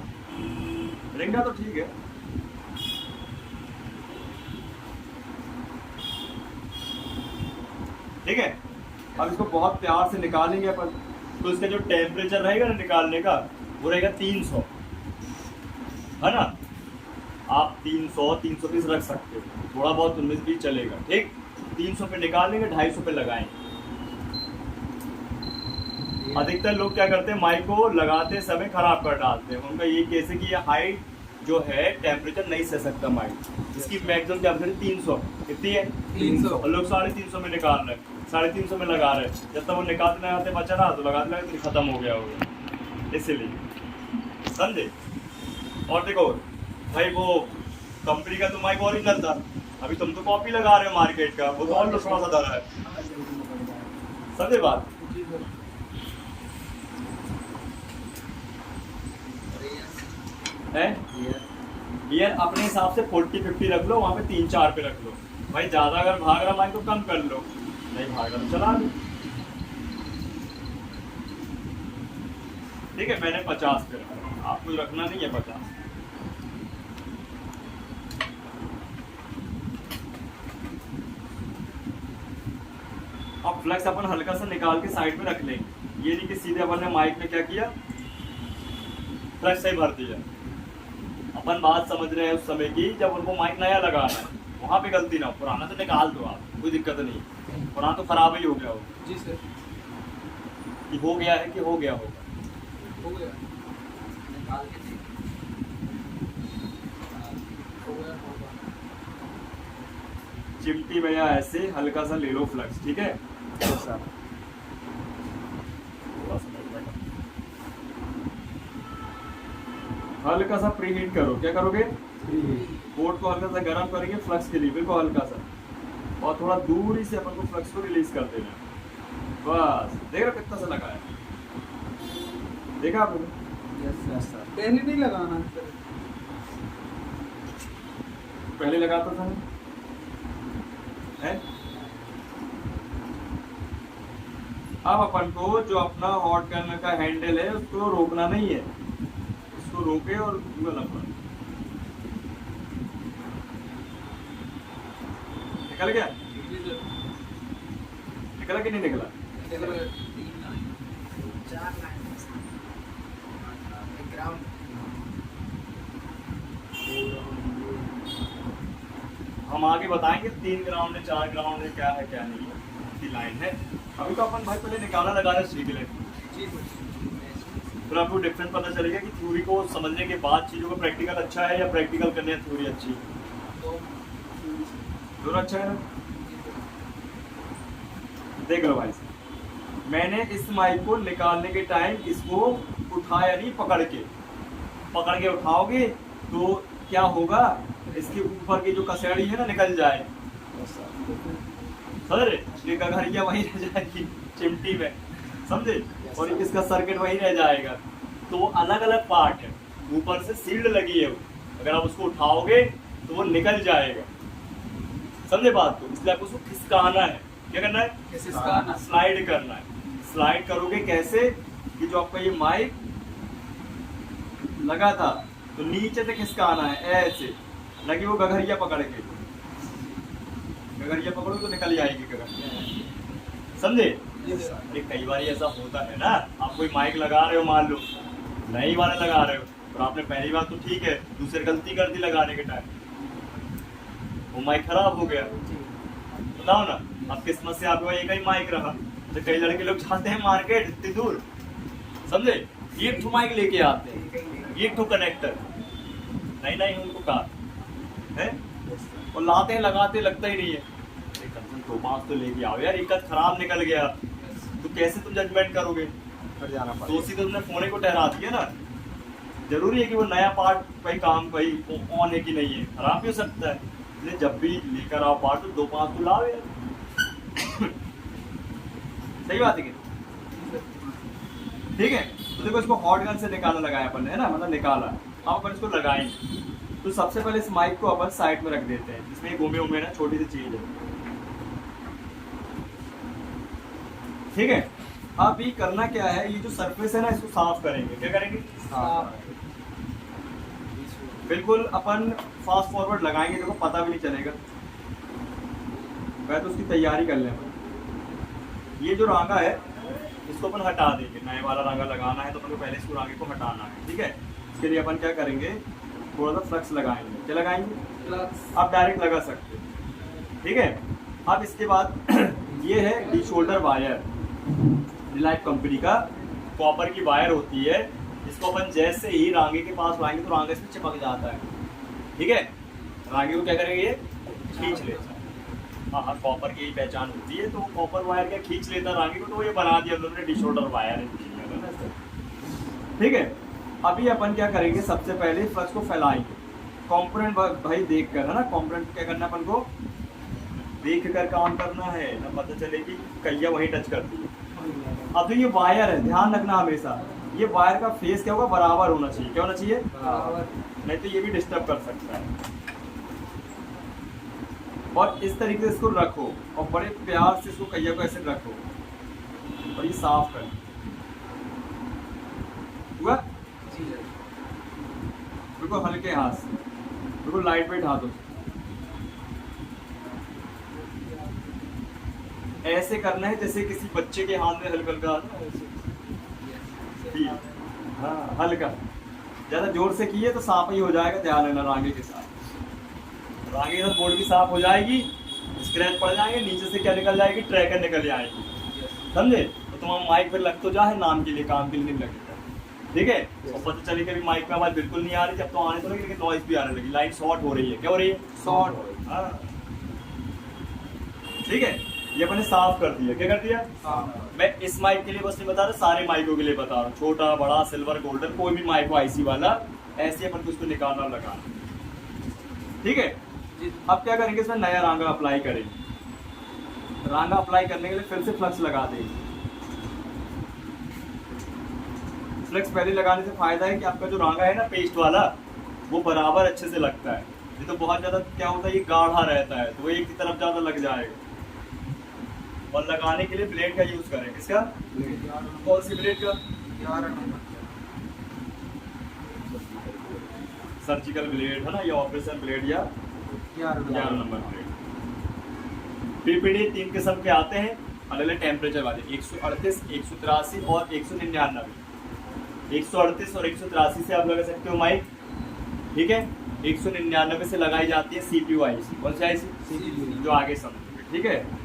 रिंगा तो ठीक है। ठीक है, अब इसको बहुत प्यार से निकालेंगे अपन। तो इसका जो टेम्परेचर रहेगा ना निकालने का, वो रहेगा 300, है ना। आप 300 320 रख सकते हो, थोड़ा बहुत 19 भी चलेगा। ठीक, 300 पे निकालेंगे, 250 पे लगाएंगे। अधिकतर लोग क्या करते हैं, माइक को लगाते समय खराब कर डालते हैं। उनका ये केस है कि ये हाइट जो है टेम्परेचर नहीं सह सकता माइक। इसकी मैक्सिमम टेम्परेचर 300 कितनी है, 300। और लोग 350 में निकाल रहे हैं, 350 में लगा रहे हैं। जब तक वो निकालते लगाते बचा रहा तो लगाते लगाते तो खत्म हो गया होगा, इसीलिए। समझे। और देखो भाई, वो कंपनी का तो माइक ओरिजिनल था, अभी तुम तो कॉपी लगा रहे हो मार्केट का, वो तो और थोड़ा सा दर है। समझे बात। है ईयर अपने हिसाब से 40-50 रख लो, वहाँ पे 3-4 पे रख लो। भाई ज्यादा अगर भाग रहा माइक तो कम कर लो, नहीं भाग रहा तो चला लो। ठीक है, मैंने 50 पे रखा, आपको रखना नहीं है 50। अब फ्लक्स अपन हल्का सा निकाल के साइड में रख लेंगे। ये नहीं कि सीधे अपन ने माइक में क्या किया, फ्लक्स से भर दिया। अपन बात समझ रहे हैं उस समय की जब उनको माइक नया लगाना है, वहाँ पे गलती ना हो। पुराना तो निकाल दो आप, कोई दिक्कत नहीं, पुराना तो खराब ही हो गया हो। जी सर। कि हो गया है कि हो गया होगा, हो गया। निकाल के दे। हो गया होगा। चिमटी में या ऐसे हल्का सा ले लो फ्लक्स। ठीक है सर। हल्का सा प्री हीट करो। क्या करोगे, बोर्ड को हल्का सा गर्म करेंगे फ्लक्स के लिए, बिल्कुल हल्का सा, और थोड़ा दूरी से अपन को फ्लक्स को रिलीज कर देना। बस देख रहे कितना सा लगा है, देखा आपने। Yes sir. पहले नहीं लगाना सर, पहले लगाता था है। अब अपन को जो अपना हॉट करने का हैंडल है उसको रोकना नहीं है, उसको रोके और अपन निकल गया। निकला कि नहीं निकला, हम आगे बताएंगे 3 ग्राउंड है, 4 ग्राउंड है, क्या है क्या नहीं है, इसकी लाइन है। अभी तो अपन भाई पहले निकाला लगाना सीख ले, फिर आपको डिफरेंस पता चलेगा कि थ्योरी को समझने के बाद चीज़ों का प्रैक्टिकल अच्छा है या प्रैक्टिकल करने में थ्योरी अच्छी है। दोनों अच्छा है ना। देख लो भाई, मैंने इस माइक को निकालने के टाइम इसको उठाया नहीं, पकड़ के उठाओगे तो क्या होगा, इसके ऊपर की जो कसेड़ी है ना निकल जाए। सर ये गगरिया वहीं रह जाएगी चिमटी में, समझे, और इसका सर्किट वहीं रह जाएगा। तो वो अलग अलग पार्ट है, ऊपर से सील्ड लगी है, अगर आप उसको उठाओगे तो वो निकल जाएगा। समझे बात को, इसलिए आपको उसको खिसकाना है। क्या करना है, खिसकाना, स्लाइड करना है। स्लाइड करोगे कैसे कि जो आपका ये माइक लगा था तो नीचे से खिसकाना है, ऐसे लगी वो गगरिया पकड़ के, गगरिया पकड़ो तो निकल जाएगी गगरिया। समझे। ये कई बार ऐसा होता है ना, आप कोई माइक लगा रहे हो, मान लो नई वाला लगा रहे हो, और आपने पहली बार तो ठीक है, दूसरी गलती कर दी लगाने के टाइम, वो माइक खराब हो गया, बताओ ना। अब किस्मत से आपके पास एक ही माइक रहा, तो कई लड़के लोग जाते हैं मार्केट इतनी दूर, समझे, एक ठो माइक लेके आते हैं, एक ठो कनेक्टर, नहीं उनको कहा है, और लाते हैं लगाते लगता ही नहीं है। दो 5 तो लेके आओ यार, एक खराब निकल गया तो कैसे तुम जजमेंट करोगे, फिर जाना पड़ेगा। दोषी तो तुमने फोने को ठहरा दिया ना। जरूरी है कि वो नया पार्ट भाई काम भाई ऑन है कि नहीं है, खराब भी हो सकता है। इसलिए जब भी लेकर आओ पार्ट तो 2-5 तो लाओ यार। सही बात है कि ठीक है। तो देखो इसको हॉट गन से निकाला लगाया अपन ने, है ना, मतलब निकाला। अब अपन इसको लगाएंगे तो सबसे पहले इस माइक को अपन साइड में रख देते हैं, जिसमें घूमे उमे ना छोटी सी चीज है, ठीक है। अब ये करना क्या है, ये जो सरफेस है ना इसको साफ करेंगे। क्या करेंगे? बिल्कुल अपन फास्ट फॉरवर्ड लगाएंगे, देखो पता भी नहीं चलेगा। मैं तो उसकी तैयारी कर लें। ये जो रांगा है इसको अपन हटा देंगे, नए वाला रांगा लगाना है तो अपन को पहले इसको रांगे को हटाना है, ठीक है। इसके लिए अपन क्या करेंगे, थोड़ा सा फ्लक्स लगाएंगे। क्या लगाएंगे? आप डायरेक्ट लगा सकते हो, ठीक है। अब इसके बाद ये है D shoulder wire, Relight company का कॉपर की वायर होती है। इसको अपन जैसे ही रांगे के पास लाएंगे तो रांगा इसमें चिपक जाता है, ठीक है। रांगे को क्या करेंगे, ये खींच लेता है। हाँ, कॉपर की पहचान होती है, तो कॉपर वायर क्या खींच लेता है रांगे को, तो ये बना दिया उन्होंने डी शोल्डर वायर, ठीक है। अभी अपन क्या करेंगे, सबसे पहले फ्लक्स को फैलाएंगे। कंपोनेंट भाई देख कर, है ना, कंपोनेंट क्या करना अपन को देख कर काम करना है ना, पता चले कि कैया वही टच करती है। अब तो ये वायर है, ध्यान रखना हमेशा ये वायर का फेस क्या होगा, बराबर होना चाहिए। क्या होना चाहिए? बराबर, नहीं तो ये भी डिस्टर्ब कर सकता है। और इस तरीके से इसको रखो और बड़े प्यार से इसको कैया को ऐसे रखो और ये साफ कर हुआ। बिल्कुल हल्के हाथ से, बिल्कुल लाइट वेट हाथों से ऐसे करना है जैसे किसी बच्चे के हाथ में हल्का हल्का, हाँ हल्का। ज्यादा जोर से किए तो साफ ही हो जाएगा, ध्यान देना। रांगे के साथ बोर्ड भी साफ हो जाएगी, स्क्रैच पड़ जाएंगे, नीचे से क्या निकल जाएगी, ट्रैकर निकल जाएगी, समझे। तो तुम्हारा माइक पर लग तो जा है, नाम के लिए, काम के लिए नहीं लगेगा, ठीक है। और पता चले कि माइक में आवाज बिल्कुल नहीं आ रही, जब तो आने तो लगी लेकिन नॉइज भी आने लगी, लाइन शॉर्ट हो रही है। क्या हो रही है? शॉर्ट हो रही है, हाँ ठीक है। ये मैंने साफ कर दिया। क्या कर दिया? मैं इस माइक के लिए बस नहीं बता रहा, सारे माइकों के लिए बता रहा हूँ, छोटा बड़ा सिल्वर गोल्डन कोई भी माइक हो आईसी वाला, ऐसे अपन को इसको निकालना लगाना, ठीक है। अब क्या करेंगे, इसमें नया रांगा अप्लाई करेंगे। रांगा अप्लाई करने के लिए फिर से फ्लक्स लगा देंगे। फ्लक्स पहले लगाने से फायदा है कि आपका जो रांगा है ना पेस्ट वाला, वो बराबर अच्छे से लगता है। ये तो बहुत ज्यादा क्या होता है, ये गाढ़ा रहता है तो वो एक की तरफ ज्यादा लग जाएगा। और लगाने के लिए ब्लेड का यूज करें। किसका? कौन सी ब्लेड का? 11 नंबर सर्जिकल ब्लेड है ना, या ऑपरेशन ब्लेड, या 11 नंबर ब्लेड। पीपीडी 3 किस्म के आते हैं, अलग अलग टेम्परेचर वाले, 138, 183 और 199। 138 और 183 से आप लगा सकते हो माइक, ठीक है। 199 से लगाई जाती है सीपीयू आईसी। कौन सी आईसी? जो आगे समझोगे, ठीक है।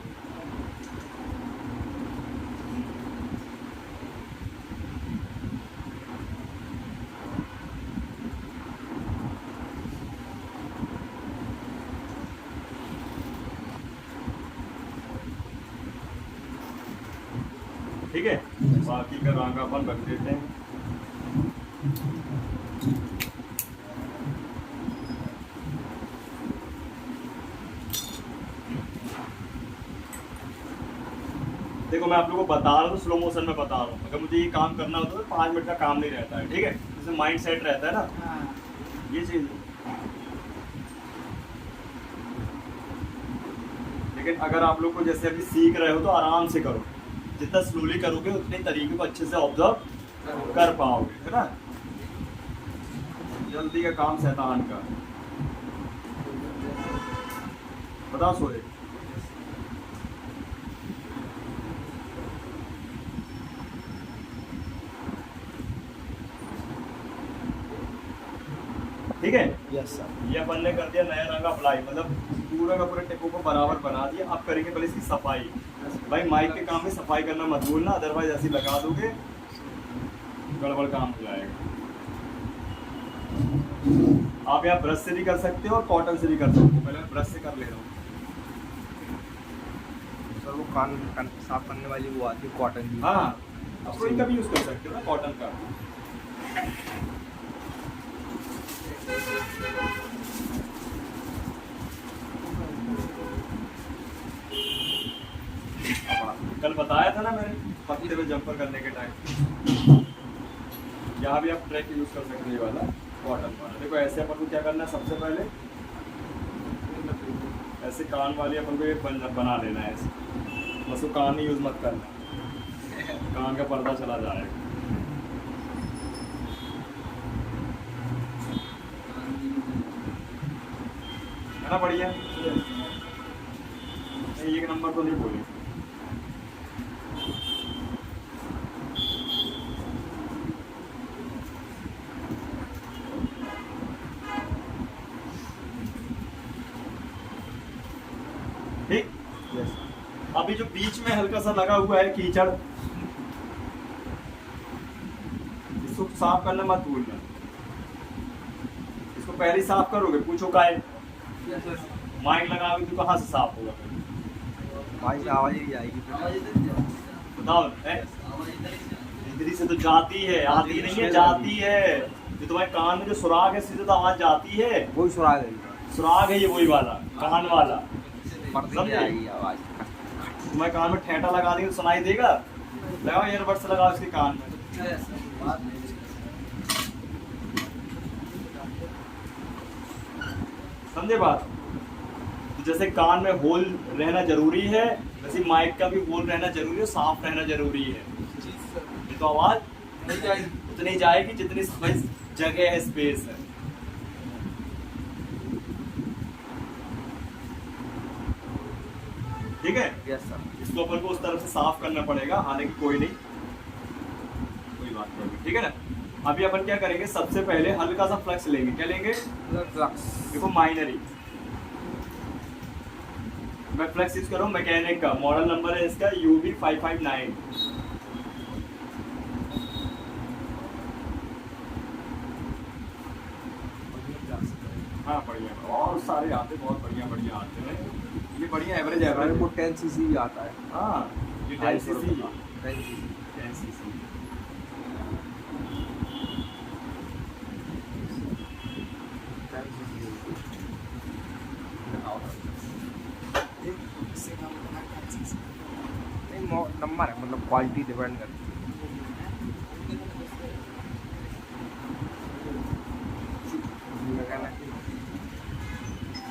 ठीक है, बाकी का रांगा अपन रख देते हैं। देखो मैं आप लोगों को बता रहा हूँ, स्लो मोशन में बता रहा हूँ। अगर मुझे ये काम करना होता है तो 5 मिनट का काम नहीं रहता है, ठीक है। जैसे माइंड सेट रहता है ना, ये चीज। लेकिन अगर आप लोग को जैसे अभी सीख रहे हो तो आराम से करो, जितना स्लोली करोगे उतने तरीके को अच्छे से ऑब्जर्व कर पाओगे, है ना। जल्दी का काम शैतान का। बताओ सोए। ठीक है, यस सर। ये अपन ने कर दिया नया रंग अप्लाई, मतलब पूरा का पूरा टेपो को बराबर बना दिया। अब करेंगे पहले इसकी सफाई। भाई माइक के काम में सफाई करना मत भूलना, अदरवाइज ऐसे लगा दोगे गड़बड़ काम हो जाएगा। आप यहाँ ब्रश से भी कर सकते हो और कॉटन से भी कर सकते हो। पहले मैं ब्रश से कर ले रहा हूँ। सर वो कान साफ करने वाली वो आती है कॉटन की। हाँ, आप कोई का भी यूज कर सकते हो ना, कॉटन का। बताया था ना मैंने पत्ते में जंपर करने के टाइम। यहाँ भी आप ट्रैक यूज कर सकते हैं, ये वाला कॉटन वाला। देखो ऐसे अपन को क्या करना है, सबसे पहले ऐसे कान वाली अपन को ये बना लेना है ऐसे, बस वो कान ही यूज मत करना, कान का पर्दा चला जाएगा। है ना बढ़िया? एक नंबर तो नहीं बोली। ठीक, अभी जो बीच में हल्का सा लगा हुआ है कीचड़, इसको साफ करना मत भूलना। इसको पहले ही साफ करोगे, पूछो का है माइक लगाओगे तो कहाँ से साफ होगा? भाई आवाज ही आएगी। बताओ, इधर से तो जाती है, आती नहीं है, जाती है। जो तुम्हारे कान में जो सुराग है, सीधे तो आवाज जाती है, वही सुराग है, सुराग है ये वही वाला, कान वाला। पर्दे आएगी आवाज। तुम्हारे कान में ठेठा लगा देंगे तो सुनाई देगा? लगाओ ईयरबड्स लगाओ इसके कान में। समझे बात? तो जैसे कान में होल रहना जरूरी है, वैसे माइक का भी होल रहना जरूरी है, साफ रहना जरूरी है। नहीं तो आवाज उतनी जाएगी जितनी जगह है, स्पेस है। ठीक है? Yes sir. इसको अपन को उस तरफ से साफ करना पड़ेगा, हालांकि कोई नहीं, कोई बात नहीं, ठीक है ना? अभी अपन क्या करेंगे, सबसे पहले हल्का सा फ्लक्स लेंगे। क्या लेंगे? फ्लक्स। देखो माइनरी, मैं फ्लक्स यूज कर रहा हूँ मैकेनिक का, मॉडल नंबर है इसका UB559। हाँ बढ़िया, और सारे आते बहुत बढ़िया बढ़िया आते हैं। ये बढ़िया एवरेज को 10 cc भी आता है। हाँ ये 10 cc 10 cc। 10 cc। नंबर है, मतलब क्वालिटी डिपेंड करती है।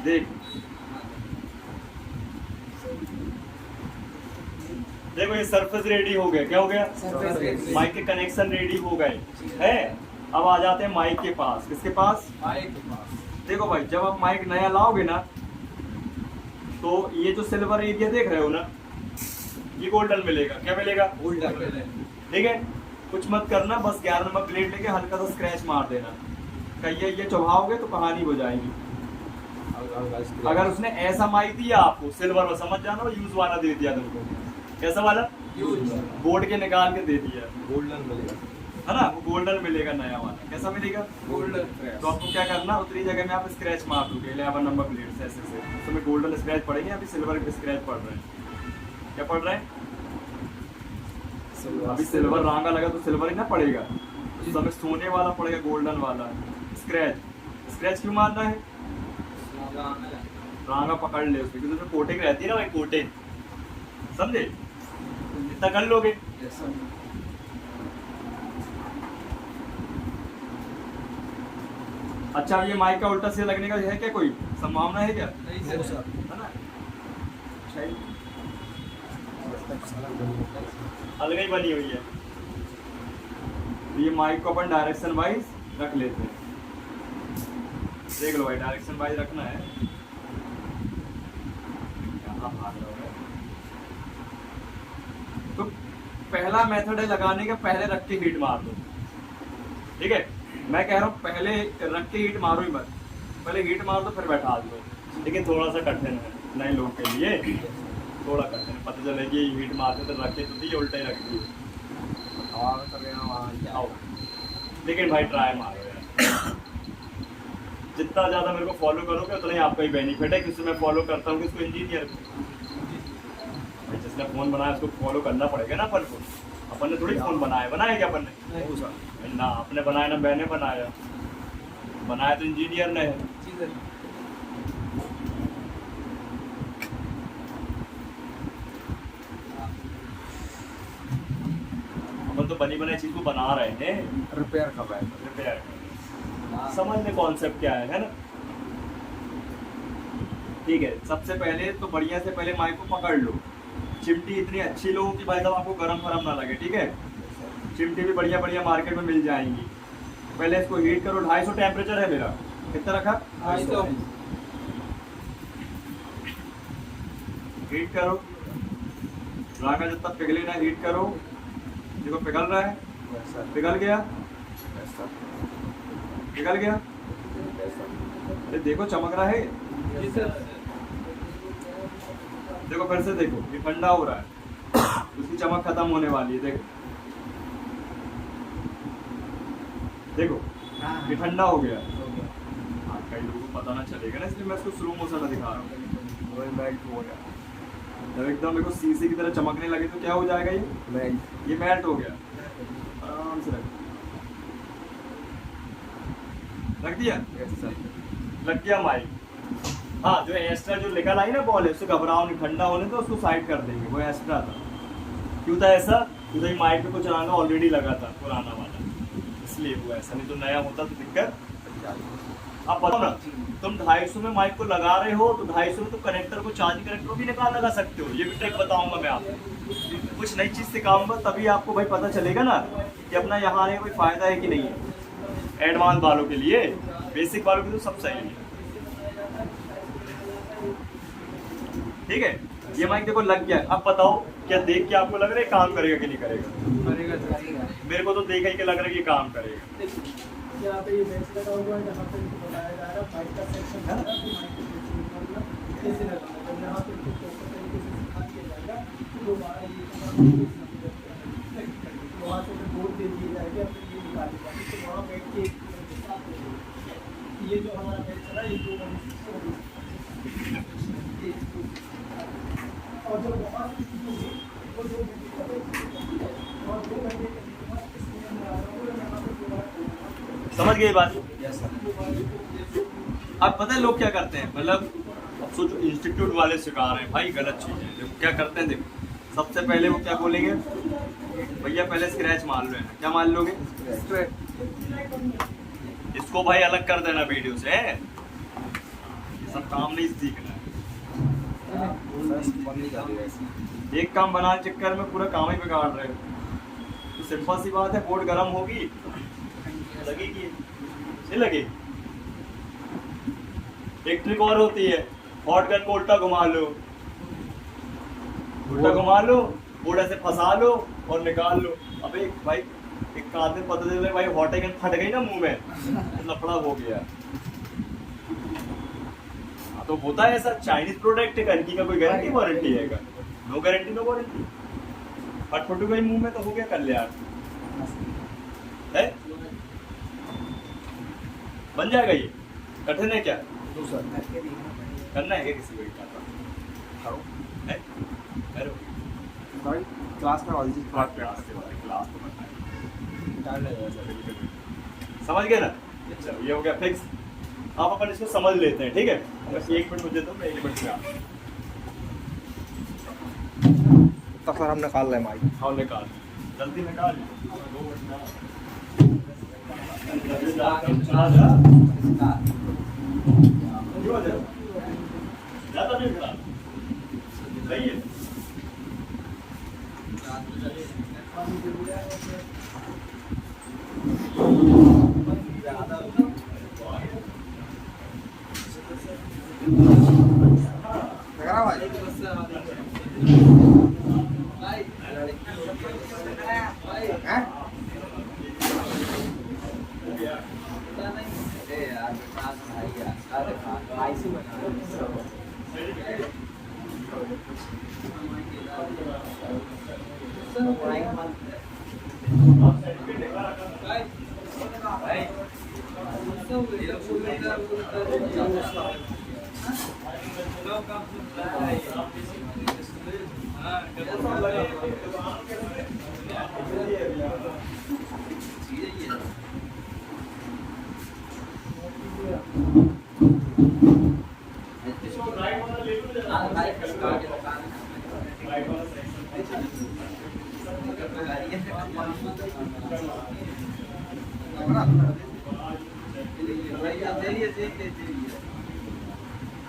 देख देखो ये सरफेस रेडी हो गया। क्या हो गया? माइक के कनेक्शन रेडी हो गए है। अब आ जाते हैं माइक के पास। किसके पास? माइक के पास। देखो भाई, जब आप माइक नया लाओगे ना, तो ये जो सिल्वर एरिया देख रहे हो ना, ये गोल्डन मिलेगा। क्या मिलेगा? गोल्डन। ठीक है, कुछ मत करना, बस 11 नंबर प्लेट लेके हल्का सा स्क्रैच मार देना। कहीं ये चुभाओगे तो कहानी हो जाएगी। अगर उसने ऐसा माइक दिया आपको सिल्वर में, समझ जाना वो यूज वाला दे दिया तुमको। कैसा वाला? बोर्ड के निकाल के दे दिया, गोल्डन मिलेगा, है ना? वो गोल्डन मिलेगा नया वाला। कैसा मिलेगा? गोल्डन। तो आपको क्या करना, उतनी जगह में आप स्क्रैच मार दोगे 11 नंबर प्लेट से, ऐसे से। उसमें गोल्डन स्क्रैच पड़ेंगे, अभी सिल्वर के स्क्रैच पड़ रहे हैं। क्या पड़ रहे हैं? अभी सिल्वर रांगा लगा तो सिल्वर ही ना पड़ेगा, उस समय सोने वाला पड़ेगा, गोल्डन वाला। स्क्रैच स्क्रैच क्यों मारना है? रांगा पकड़ ले उसमें, क्योंकि उसमें कोटिंग रहती है ना भाई, कोटिंग। समझे? इतना कर लोगे। अच्छा, ये माइक का उल्टा से लगने का है क्या, कोई संभावना है क्या? नहीं सर, है ना? अलग ही बनी हुई है। ये माइक को अपन डायरेक्शन वाइज रख लेते हैं। देख लो भाई, डायरेक्शन वाइज रखना है। तो पहला मेथड है लगाने का, पहले रख के हीट मार दो। ठीक है, मैं कह रहा हूँ पहले रख के हीट मारो ही मत, पहले हीट मार दो फिर बैठा दो। लेकिन थोड़ा सा कठिन है नए लोग के लिए, थोड़ा कठिन। पता चलेगी हीट मारते तो रख के तो दी उल्टा ही रख दी। आओ, लेकिन भाई ट्राई मारो यार। जितना ज़्यादा मेरे को फॉलो करोगे उतना ही आपका ही बेनिफिट है, क्योंकि मैं फॉलो करता हूँ किसको, इंजीनियर को। जिसने फ़ोन बनाया उसको फॉलो करना पड़ेगा ना अपन को। अपन ने थोड़ी फ़ोन बनाया क्या अपन ने? ना अपने बनाया ना मैंने बनाया, बनाया तो इंजीनियर ने है। तो बनी बनाई चीज को बना रहे हैं, रिपेयर कर रहा है। रिपेयर। समझ में कॉन्सेप्ट क्या है ना? ठीक है, सबसे पहले तो बढ़िया से पहले माइक को पकड़ लो। चिमटी इतनी अच्छी लो कि भाई साहब आपको गरम गरम ना लगे, ठीक है? चिमटी भी बढ़िया बढ़िया मार्केट में मिल जाएंगी। पहले इसको हीट करो, 250 टेम्परेचर है मेरा। कितना रखा? 250। हीट करो, रागा जब तक पिघले ना हीट करो। देखो पिघल रहा है, पिघल गया, पिघल गया। अरे देखो चमक रहा है, देखो फिर से देखो, ये ठंडा हो रहा है, उसकी चमक खत्म होने वाली है। देखो देखो ये ठंडा हो गया। कई लोगों को पता ना चलेगा ना, इसलिए मैं इसको स्लो मोशन में दिखा रहा हूँ। मेल्ट हो गया, जब एकदम देखो शीशे की तरह चमकने लगे तो क्या हो जाएगा? ये मेल्ट हो गया। आराम से रख दिया, लग गया माइक। हाँ, जो एक्स्ट्रा जो निकल आई ना बॉल है, उससे घबराओ नहीं, ठंडा होने तो उसको साइड कर देंगे, वो एक्स्ट्रा था। क्यों था ऐसा? क्योंकि माइक पे कुछ चलाना ऑलरेडी लगा था पुराना वाला, इसलिए हुआ ऐसा, नहीं तो नया होता तो दिक्कत। अब बताओ ना, तुम 250 में माइक को लगा रहे हो तो 250 में तो कनेक्टर को, चार्जिंग कनेक्टर को भी निकाल लगा सकते हो। ये भी ट्रिक बताऊंगा मैं आपको, कुछ नई चीज सिखाऊंगा, तभी आपको भाई पता चलेगा ना कि अपना यहाँ आने का कोई फायदा है कि नहीं है। एडवांस वालों के लिए, बेसिक वालों के लिए तो सब सही है। ठीक है, ये माइक देखो लग गया। अब बताओ, क्या देख के आपको लग रहा है काम करेगा कि नहीं करेगा? मेरे को तो देखा ही के लग रहा है कि काम करेगा। यहाँ पे ये बेंच लगा हुआ है, जहाँ पे इनको बताया जा रहा है माइक का सेक्शन है ना, तो माइक के कैसे लगाना है, यहाँ पे इनको प्रॉपर तरीके से सिखा दिया जाएगा। तो दोबारा ये वहाँ से फिर बोर्ड दे दिए जाएंगे, अब ये निकाली जाएगी। तो वहाँ बैठ के ये जो हमारा बेंच चला, ये 2 और जब वहाँ से होगी वो 2 घंटे और 2 घंटे के बाद इसमें यहाँ पे दोबारा समझ गए बात? अब पता है लोग क्या करते हैं, मतलब अब सोचो इंस्टीट्यूट वाले सिखा रहे हैं, भाई गलत चीज है। देखो क्या करते हैं, देखो सबसे पहले वो क्या बोलेंगे, भैया पहले स्क्रैच मार लो। क्या मान लोगे? इसको भाई अलग कर देना वीडियो से, ये सब काम नहीं सीखना है। एक काम बनाने चक्कर में पूरा काम ही बिगाड़ रहे हो। तो सिंपल सी बात है, बोर्ड गर्म होगी, लगेगी, नहीं लगेगी। एक ट्रिक और होती है, हॉट गन को उल्टा घुमा लो, उल्टा घुमा लो, बोर्ड ऐसे फंसा लो और निकाल लो। अब एक भाई एक कादर पता चले भाई हॉट गन फट गई ना मुंह में, तो लफड़ा हो गया। तो होता है ऐसा, चाइनीज प्रोडक्ट है, कंपनी का कोई गारंटी वारंटी है क्या? No guarantee no warranty. फटफट गई मुंह में तो हो गया कल्याण है। बन जाएगा ये, कठिन है क्या? करना है क्या किसी को? क्लास में वाली चीज क्लास तो समझ गए ना? चलो ये हो गया फिक्स। आप अपन इसको समझ लेते हैं, ठीक है? बस 1 मिनट मुझे दो, मैं 1 मिनट में आता हूं। तब सर हम निकाल रहे हैं माइक। हाँ निकाल, जल्दी निकाल। 2 मिनट में ज़्यादा नहीं खड़ा, सही है।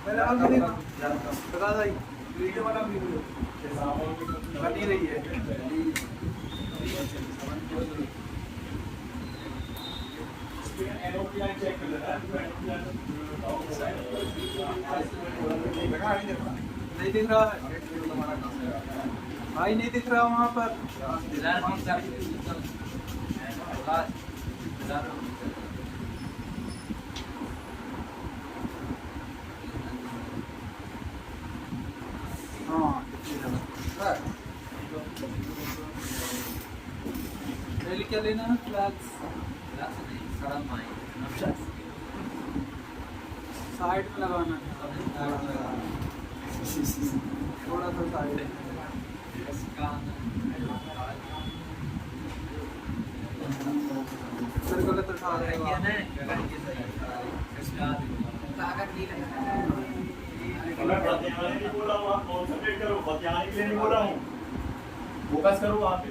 पहले और भी देखो बता भाई वीडियो वाला वीडियो बन ही रही है। नहीं दिख रहा है भाई, नहीं दिख रहा वहाँ पर। पहले क्या लेना है? फ्लैक्स साइड में लगाना है, थोड़ा सा साइड। सर गलत उठा रहेगा। मैं बतियाने नहीं बोला हूँ, आप कॉन्सेंट्रेट करो, बतियाने के लिए नहीं बोला हूँ, फोकस करो वहाँ पे।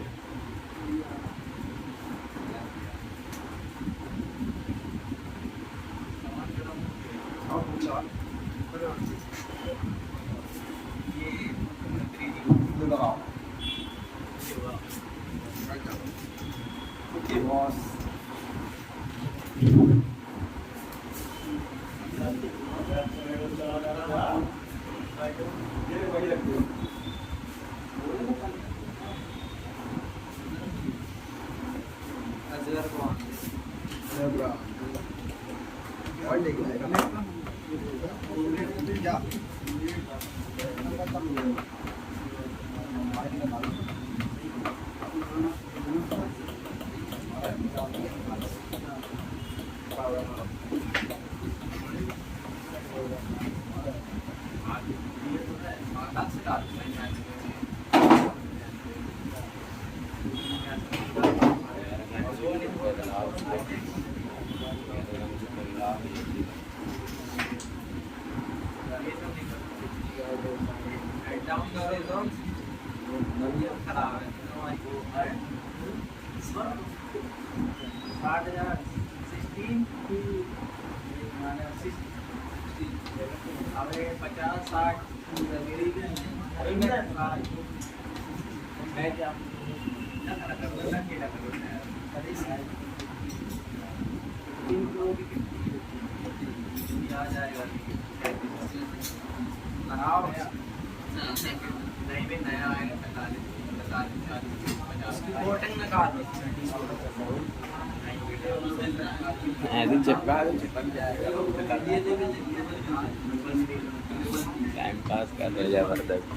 टाइम पास कर रहे जबरदस्त।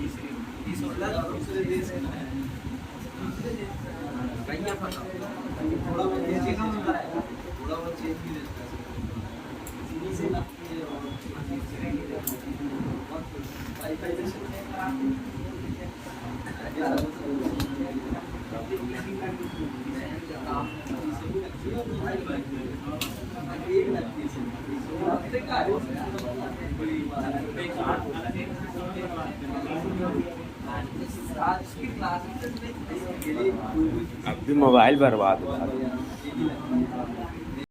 अब भी मोबाइल बर्बाद हुआ।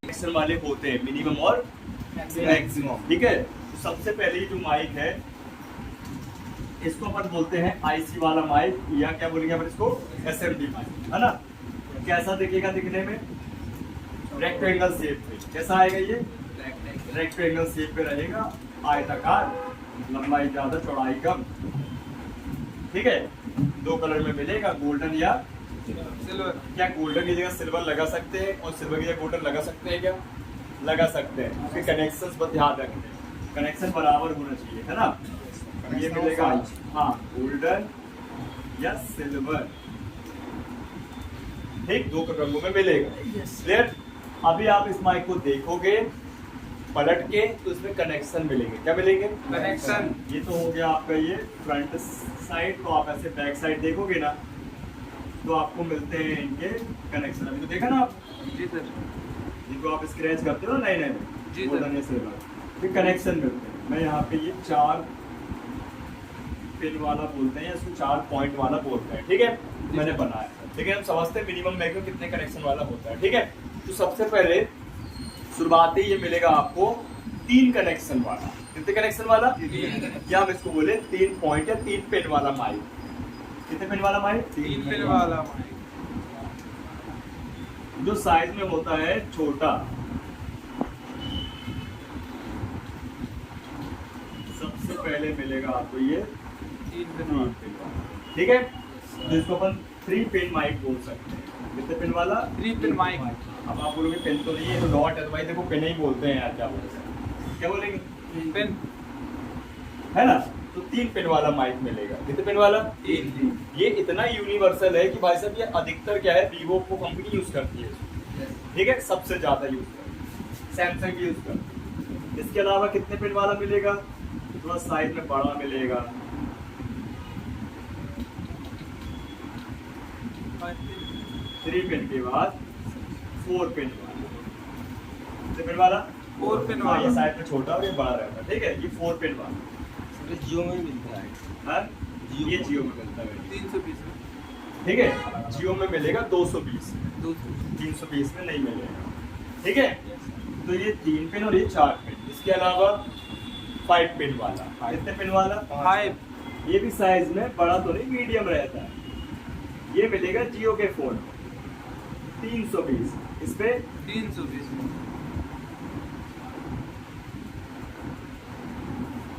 एक्सेल वाले होते हैं मिनिमम और मैक्सिमम, ठीक है। तो सबसे पहले जो माइक है इसको अपन बोलते हैं आईसी वाला माइक, या क्या बोलेंगे अपन इसको, एसएमडी माइक, है ना। कैसा दिखेगा दिखने में? रेक्टेंगल शेप में। कैसा आएगा ये? रेक्टेंगल शेप पे रहेगा, आयताकार, लंबाई ज्यादा चौड़ाई कम, ठीक है। 2 कलर में मिलेगा, गोल्डन या सिल्वर। क्या गोल्डन की जगह सिल्वर लगा सकते हैं और सिल्वर की जगह गोल्डन लगा सकते हैं? क्या लगा सकते हैं। उसके कनेक्शंस पर ध्यान रखें, कनेक्शन बराबर होना चाहिए, है ना। ये मिलेगा हाँ गोल्डन या सिल्वर, ठीक, 2 रंगों में मिलेगा। क्लियर। अभी आप इस माइक को देखोगे पलट के तो इसमें कनेक्शन मिलेंगे। क्या मिलेंगे? कनेक्शन। ये तो हो गया आपका ये फ्रंट साइड। तो आप ऐसे बैक साइड देखोगे ना तो आपको मिलते हैं इनके कनेक्शन। अभी तो देखा ना आप, जी सर। जिनको आप स्क्रैच करते हो ना नए नए में, जी सर। गोल्डन या सिल्वर, फिर कनेक्शन मिलते हैं। मैं यहाँ पे ये 4 पिन वाला बोलते हैं, इसको 4 पॉइंट वाला बोलते हैं, ठीक है, मैंने बनाया। लेकिन हम समझते हैं मिनिमम मैक्सिमम कितने कनेक्शन वाला होता है, ठीक है। तो सबसे पहले शुरुआती ये मिलेगा आपको 3 कनेक्शन वाला। कितने कनेक्शन वाला? क्या हम इसको बोले 3 पॉइंट या 3 पिन वाला माइक। कितने पिन वाला माइक? 3 पिन वाला माइक जो साइज में होता है छोटा, सबसे पहले मिलेगा आपको ये 3 पिन 3 पिन वाला, ठीक है, जिसको अपन 3 पिन माइक बोल सकते हैं। कितने पिन वाला? 3 पिन माइक। अब आप बोलोगे पिन तो नहीं है, तो डॉट है, तो भाई देखो पिन ही बोलते हैं यार, क्या बोलते हैं, क्या बोलेंगे? पिन है ना? तो 3 पिन वाला माइक मिलेगा। कितने पिन वाला? 3। ये इतना यूनिवर्सल है कि भाई साहब ये अधिकतर क्या है, वीवो को कंपनी यूज करती है, ठीक है, सबसे ज्यादा यूज करती है, सैमसंग यूज करती है। इसके अलावा कितने पिन वाला मिलेगा? थोड़ा साइज में बड़ा मिलेगा, 3 पिन के बाद 4 पिन वाला। कितने पिन वाला? 4 पिन हाँ, ये वाला। साइज में छोटा और ये बड़ा रहता है, ठीक है, ये 4 पिन वाला। जियो में मिलता है। हाँ? ये जियो में मिलता है, 320 में। ठीक है, जियो में मिलेगा 220, 200। 320 में नहीं मिलेगा, ठीक है। तो ये 3 पिन और ये 4 पिन। इसके अलावा 5 पिन वाला। कितने पिन वाला? 5। ये भी साइज में बड़ा तो नहीं, मीडियम रहता है। ये मिलेगा जियो के फोन 320, इस पे 320 में।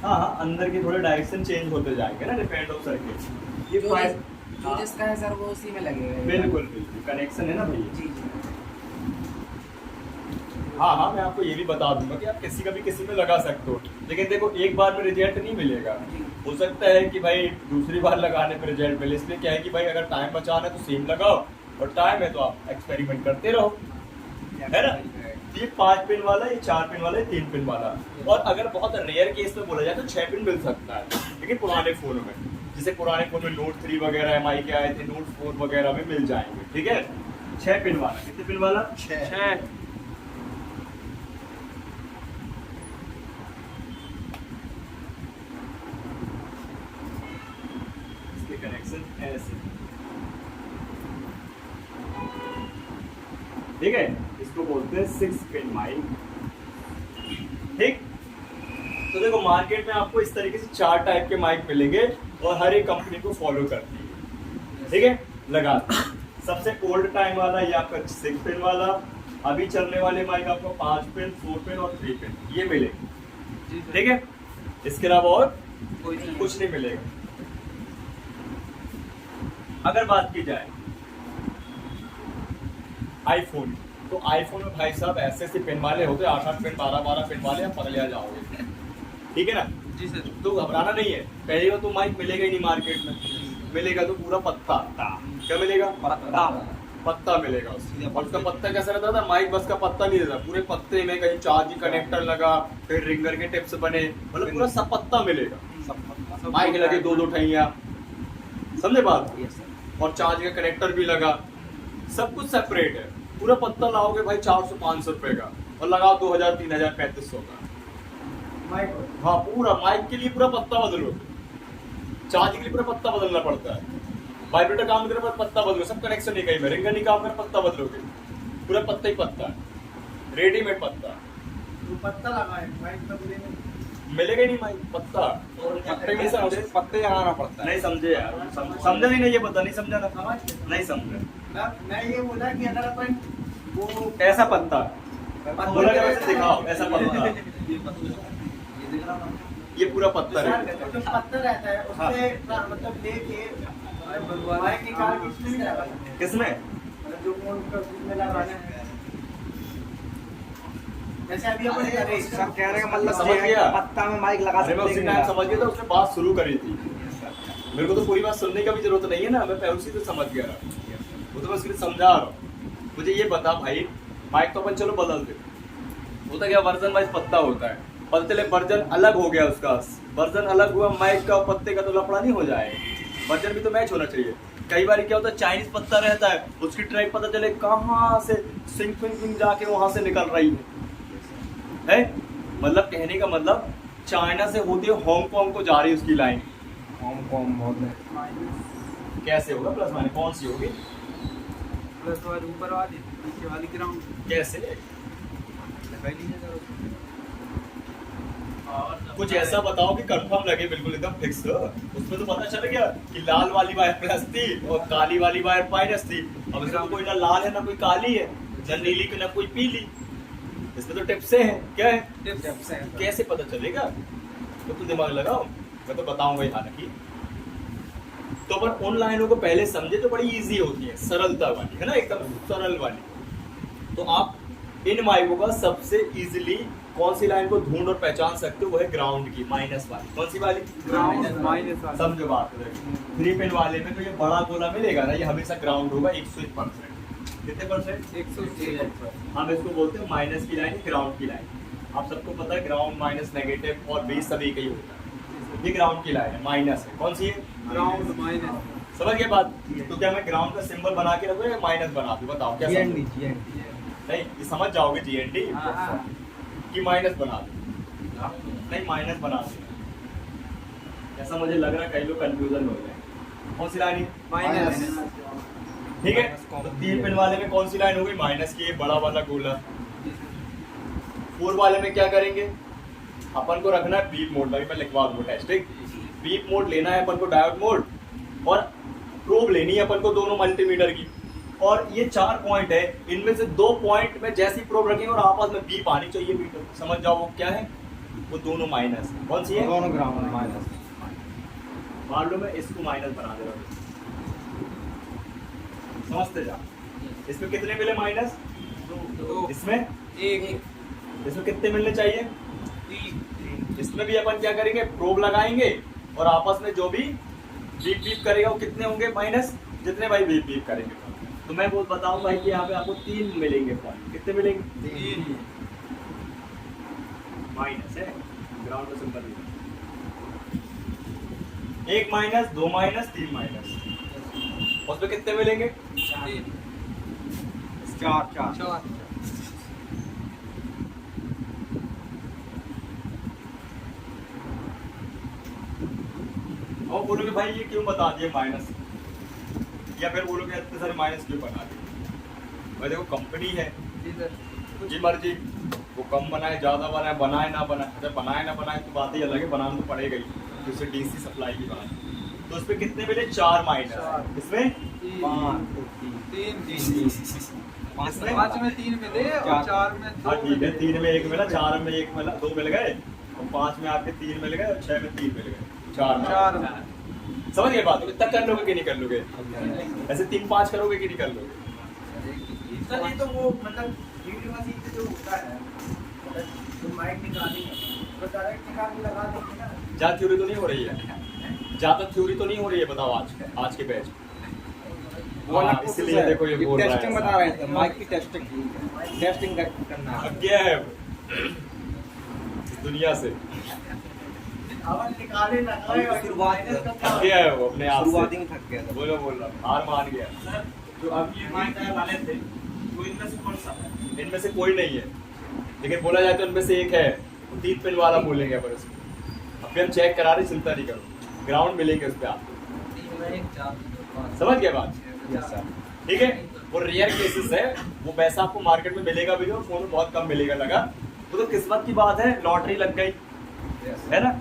हाँ हाँ, अंदर के थोड़े डायरेक्शन चेंज होते जाएंगे ना, डिपेंड ऑफ सर्किट। ये जो 5 जो जिसका है सर वो उसी में लगेगा। बिल्कुल बिल्कुल कनेक्शन है ना भैया। जी जी। हाँ हाँ, मैं आपको ये भी बता दूंगा कि आप किसी का भी किसी में लगा सकते हो, लेकिन देखो एक बार में रिजल्ट नहीं मिलेगा। हो सकता है कि भाई दूसरी बार लगाने पर रिजल्ट मिले, इसलिए क्या है कि भाई अगर टाइम बचाना है तो सेम लगाओ, और टाइम है तो आप एक्सपेरिमेंट करते रहो, है ना। ये 5 पिन वाला, ये 4 पिन वाला, ये 3 पिन वाला। और अगर बहुत रेयर केस में बोला जाए तो 6 पिन मिल सकता है, लेकिन पुराने फोनों में, जैसे पुराने फोन में नोट 3 वगैरह एमआई के आए थे, नोट 4 वगैरह में मिल जाएंगे, ठीक है। 6 पिन वाला। कितने पिन वाला? 6। इसके कनेक्शन ऐसे, ठीक है, इसको बोलते हैं 6 पिन माइक, ठीक। तो देखो मार्केट में आपको इस तरीके से 4 टाइप के माइक मिलेंगे और हर एक कंपनी को फॉलो करती है, ठीक है, लगा। सबसे ओल्ड टाइम वाला ये आपका 6 पिन वाला। अभी चलने वाले माइक आपको 5 पिन, 4 पिन और 3 पिन ये मिलेंगे, जी सर। ठीक है। इसके अलावा और कोई नहीं। कुछ नहीं मिलेगा। अगर बात की जाए आईफोन, तो आईफोन में भाई साहब ऐसे ऐसे पिन वाले होते हैं, 8-8 पिन, 12-12 पिन वाले, आप पगले आ जाओगे, ठीक है ना। जी सर। तो घबराना नहीं है, पहली बार तो माइक मिलेगा ही नहीं मार्केट में, मिलेगा तो पूरा पत्ता। क्या मिलेगा? पत्ता मिलेगा उसमें। और उसका पत्ता कैसा रहता था? माइक बस का पत्ता नहीं रहता, पूरे पत्ते में कहीं चार्जिंग कनेक्टर लगा, फिर रिंगर के टिप्स बने, मतलब पूरा सब पत्ता मिलेगा। माइक लगे 2-2 ठैया, समझे बात? और चार्ज का कनेक्टर भी लगा, सब कुछ सेपरेट है। पूरा पत्ता लाओगे भाई 400-500 रुपए का, और लगाओ 2000, 3000, 3500 का। माइक हाँ, पूरा माइक के लिए पूरा पत्ता बदलोगे, चार्ज के लिए पूरा पत्ता बदलना पड़ता है, वाइब्रेटर काम करे पत्ता बदलो, सब कनेक्शन नहीं कहीं में, रिंगर नहीं काम करे पत्ता बदलोगे, पूरा पत्ता ही पत्ता है, रेडीमेड पत्ता। तो पत्ता लगा है माइक का मिलेगा ही नहीं माइक, पत्ता पत्ते में समझे, पत्ते लगाना पड़ता है। नहीं समझे यार, समझा ही नहीं, ये पता नहीं समझा ना, समझ नहीं समझे। मैं ये बोला कि अगर अपन वो ऐसा पत्ता बोला कि वैसे दिखाओ, ऐसा पत्ता, ये पूरा पत्ता है। जो पत्ता रहता है उससे मतलब लेके माइक निकाल के इसमें भी लगा सकते हैं। किसमें? मतलब जो फोन का उसमें लगाना है, जैसे अभी अपन कर रहे सर कहने का मतलब समझ ये है गया। कि पत्ता में माइक लगा अरे मैं सकते उसी हैं टाइम क्या? समझ गया था, उसने बात शुरू करी थी, मेरे को तो पूरी बात सुनने का भी जरूरत नहीं है ना, मैं पहले उसी से समझ गया था, वो तो मैं उसके लिए समझा रहा हूँ। मुझे ये बता भाई, माइक तो अपन चलो बदल दे, होता क्या वर्जन वाइज पत्ता होता है, पता चले वर्जन अलग हो गया, उसका वर्जन अलग हुआ, माइक का पत्ते का तो लफड़ा नहीं हो जाएगा, वर्जन भी तो मैच होना चाहिए। कई बार क्या होता है, चाइनीज पत्ता रहता है, उसकी ट्रैक पता चले कहाँ से सिंक फिंक जाके वहां से निकल रही है, मतलब कहने का मतलब चाइना से होती है हांगकांग को जा रही है उसकी लाइन। हांगकांग बहुत है। कैसे होगा प्लस माइनस, कौन सी होगी? प्लस वाली ऊपर वाली, नीचे वाली ग्राउंड। कैसे? कुछ ऐसा बताओ कि कंफर्म लगे, बिल्कुल एकदम फिक्स। उसमें तो पता चल गया कि लाल वाली वायर प्लस थी और काली वाली वायर माइनस थी। अब इसमें तो कोई ना लाल है ना कोई काली है, ना नीली की ना कोई पीली। इसमें तो टिप्से हैं। क्या है? टिप्स हैं। कैसे पता चलेगा? तो तुम दिमाग लगाओ, मैं तो बताऊंगा ही। हालांकि तो अपन उन लाइनों को पहले समझे तो बड़ी इजी होती है, सरलता वाली है ना, एकदम सरल वाली। तो आप इन माइकों का सबसे इजीली कौन सी लाइन को ढूंढ और पहचान सकते हो, वो है ग्राउंड की, माइनस वाली। कौन सी वाली? ग्राउंड माइनस वाला। समझो बात। 3 पिन वाले में तो ये बड़ा गोला मिलेगा ना, ये हमेशा ग्राउंड होगा 101%। कितने परसेंट? 101। हम इसको बोलते हैं माइनस की लाइन, ग्राउंड की लाइन। आप सबको पता है ग्राउंड माइनस नेगेटिव और बेस सभी का ही होता है। ये ग्राउंड की लाइन है, माइनस है। कौन सी है? Ground minus. समझ गए बात? तो क्या मैं ग्राउंड का सिंबल बना के रखूं या माइनस बना दूं? बताओ क्या समझ? नहीं, ये समझ जाओगे GND कि माइनस बना दूं? नहीं, माइनस बना दूं। ऐसा मुझे लग रहा है कई लोग कंफ्यूजन हो गए। कौन सी लाइन है? माइनस। ठीक है, तो 3 पिन वाले में कौन सी लाइन होगी? माइनस की, बड़ा वाला गोला। 4 वाले में क्या करेंगे? अपन को रखना है बीप मोड। मैं लिखवा दूंगा टेस्ट। ठीक, बीप मोड लेना है अपन को, डायोड मोड, और प्रोब लेनी है अपन को, दोनों मल्टीमीटर की। और ये 4 पॉइंट है, इनमें से 2 पॉइंट में जैसी प्रोब रखेंगे और आपस में बीप आनी चाहिए मीटर। समझ जाओ वो क्या है? वो दोनों माइनस है। कौन सी है? दोनों ग्राउंड माइनस। मान लो मैं इसको माइनस बना दे रहा हूँ, समझते जा। इसमें कितने मिले माइनस? 2। इसमें 1। इसमें कितने मिलने चाहिए? 3। इसमें भी अपन क्या करेंगे? प्रोब लगाएंगे और आपस में जो भी बीप बीप करेगा वो कितने होंगे? माइनस। जितने भाई बीप बीप करेंगे। तो मैं वो बताऊं भाई कि यहाँ पे आपको 3 मिलेंगे पॉइंट। कितने मिलेंगे? 3। माइनस है, ग्राउंड का सिंबल। 1 minus, 2 minus, 3 minus. उसमें कितने मिलेंगे? 4। और बोलोगे भाई ये क्यों बता दिए माइनस, या फिर बोलोगे इतने सारे माइनस क्यों बना दिए? भाई देखो कंपनी है, जी मर्जी, वो कम बनाए ज्यादा बनाए ना बनाए। अच्छा बनाए ना बनाए तो बात ही अलग है, बनाना तो पड़ेगा ही, जिससे DC सप्लाई की बात। तो इसमें कितने मिले? 4 माइनस। इसमें 5 में 3 मिले और 4 में 2। हाँ ठीक है, 3 में 1 मिला, 4 में 1 मिला, 2 मिल गए, और 5 में आपके 3 मिल गए, और 6 में 3 मिल गए, 4 में। समझ गए बात? तक कर लोगे कि नहीं कर लोगे? ऐसे 3-5 करोगे कि नहीं कर लोगे? सर ये तो वो मतलब वीडियो मशीन से जो होता है, तो माइक निकालेंगे तो डायरेक्ट निकाल के लगा देंगे ना। ज्यादा थ्योरी तो नहीं हो रही है? ज्यादा थ्योरी तो नहीं हो रही है? बताओ आज के बैच। वो अलग इसलिए देखो ये बोल रहा है टेस्टिंग बता रहे थे, माइक की टेस्टिंग करना है। अब क्या है इस दुनिया से? अब निकाले लगाएगा शुरुआत थक गया है वो अपने आप शुरुआती से। में थक गया था। बोल रहा हार मान गया। सर जो अब ये माइक वाले थे तो इनमें से कौन सा है? इनमें से कोई नहीं है, लेकिन बोला जाए तो इनमें से एक है। 3 पिन वाला बोलेंगे अपन इसको। अब भी हम चेक करा रहे, चिंता नहीं करो, ग्राउंड मिलेंगे उस पर आपको। समझ गए बात? Yes sir. ठीक है, वो रेयर केसेस है, वो पैसा आपको मार्केट में मिलेगा भी और फोन में बहुत कम मिलेगा। लगा वो तो किस्मत की बात है, लॉटरी लग गई है ना।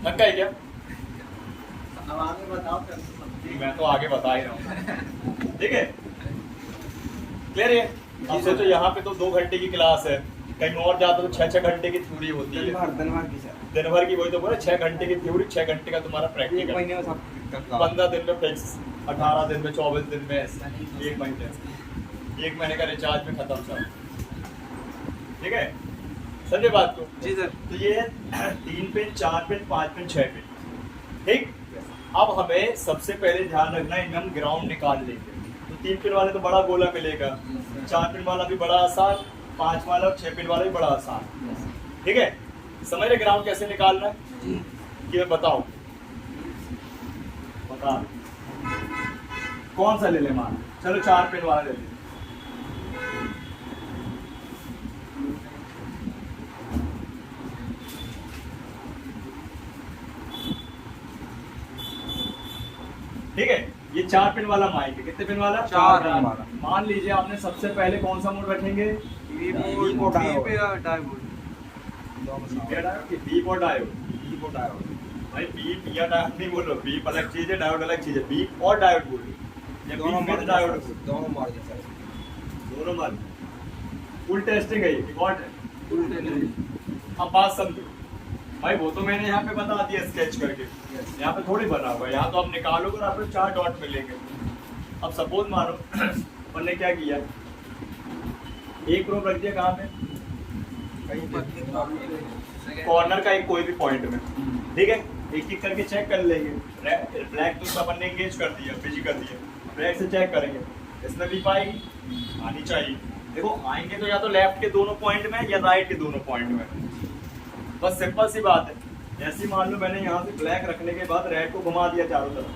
लग गई क्या? अब आगे बताओ फिर। मैं तो आगे बता ही रहा हूँ। ठीक है, क्लियर है? अब सोचो यहाँ पे तो 2 घंटे की क्लास है, कहीं और जाता तो 6-6 घंटे की थ्योरी होती है। दिन भर की सर। दिन भर की, वही तो बोला, 6 घंटे की थ्योरी, 6 घंटे का तुम्हारा एक प्रैक्टिकल। महीने में सब 15 दिन में फिक्स, 18 दिन में, 24 दिन में, 1 महीने, 1 महीने का रिचार्ज में खत्म सब। ठीक है, समझे बात को? जी सर। तो ये 3 पिन, 4 पिन, 5 पिन, 6 पिन। ठीक, अब हमें सबसे पहले ध्यान रखना है, इनमें हम ग्राउंड निकाल लेंगे। तो 3 पिन वाले तो बड़ा गोला मिलेगा, 4 पिन वाला भी बड़ा आसान, 5 वाला और 6 पिन वाला भी बड़ा आसान। ठीक है, समझ रहे ग्राउंड कैसे निकालना है? कि मैं बताऊं? बता कौन सा ले ले? मान चलो 4 पिन वाला ले ले। ठीक है, ये 4 पिन वाला माइक है। कितने पिन वाला? 4 पिन वाला। मान लीजिए आपने सबसे पहले कौन सा मोड रखेंगे? बीप डायोड की बीप और डायोड। भाई बीप या डायोड नहीं बोलो, बीप अलग चीज है, डायोड अलग चीज है। बीप और डायोड बोलो, या बीप विद डायोड बोलो। दोनों मार दिया सर। दोनों मान फुल टेस्टिंग है, ये रिकॉर्ड है। अब बात समझो भाई, वो तो मैंने यहाँ पे बता दिया स्केच करके, यहाँ पे थोड़ी बना हुआ है। यहाँ तो आप निकालोगे और आपको 4 डॉट मिलेंगे। अब सपोज मानो अपन ने क्या किया, एक प्रोब रख दिया कहाँ पे, कॉर्नर का एक कोई भी पॉइंट में, ठीक है। एक एक करके चेक कर लेंगे। ब्लैक तो अपन ने एंगेज कर दिया, बिजी कर दिया, ब्लैक से चेक करेंगे इसमें भी पाएगी, आनी चाहिए। देखो आएंगे तो या तो लेफ्ट के दोनों पॉइंट में या राइट के दोनों पॉइंट में, बस सिंपल सी बात है। जैसे मान लो मैंने यहाँ से ब्लैक रखने के बाद रेड को घुमा दिया चारों तरफ,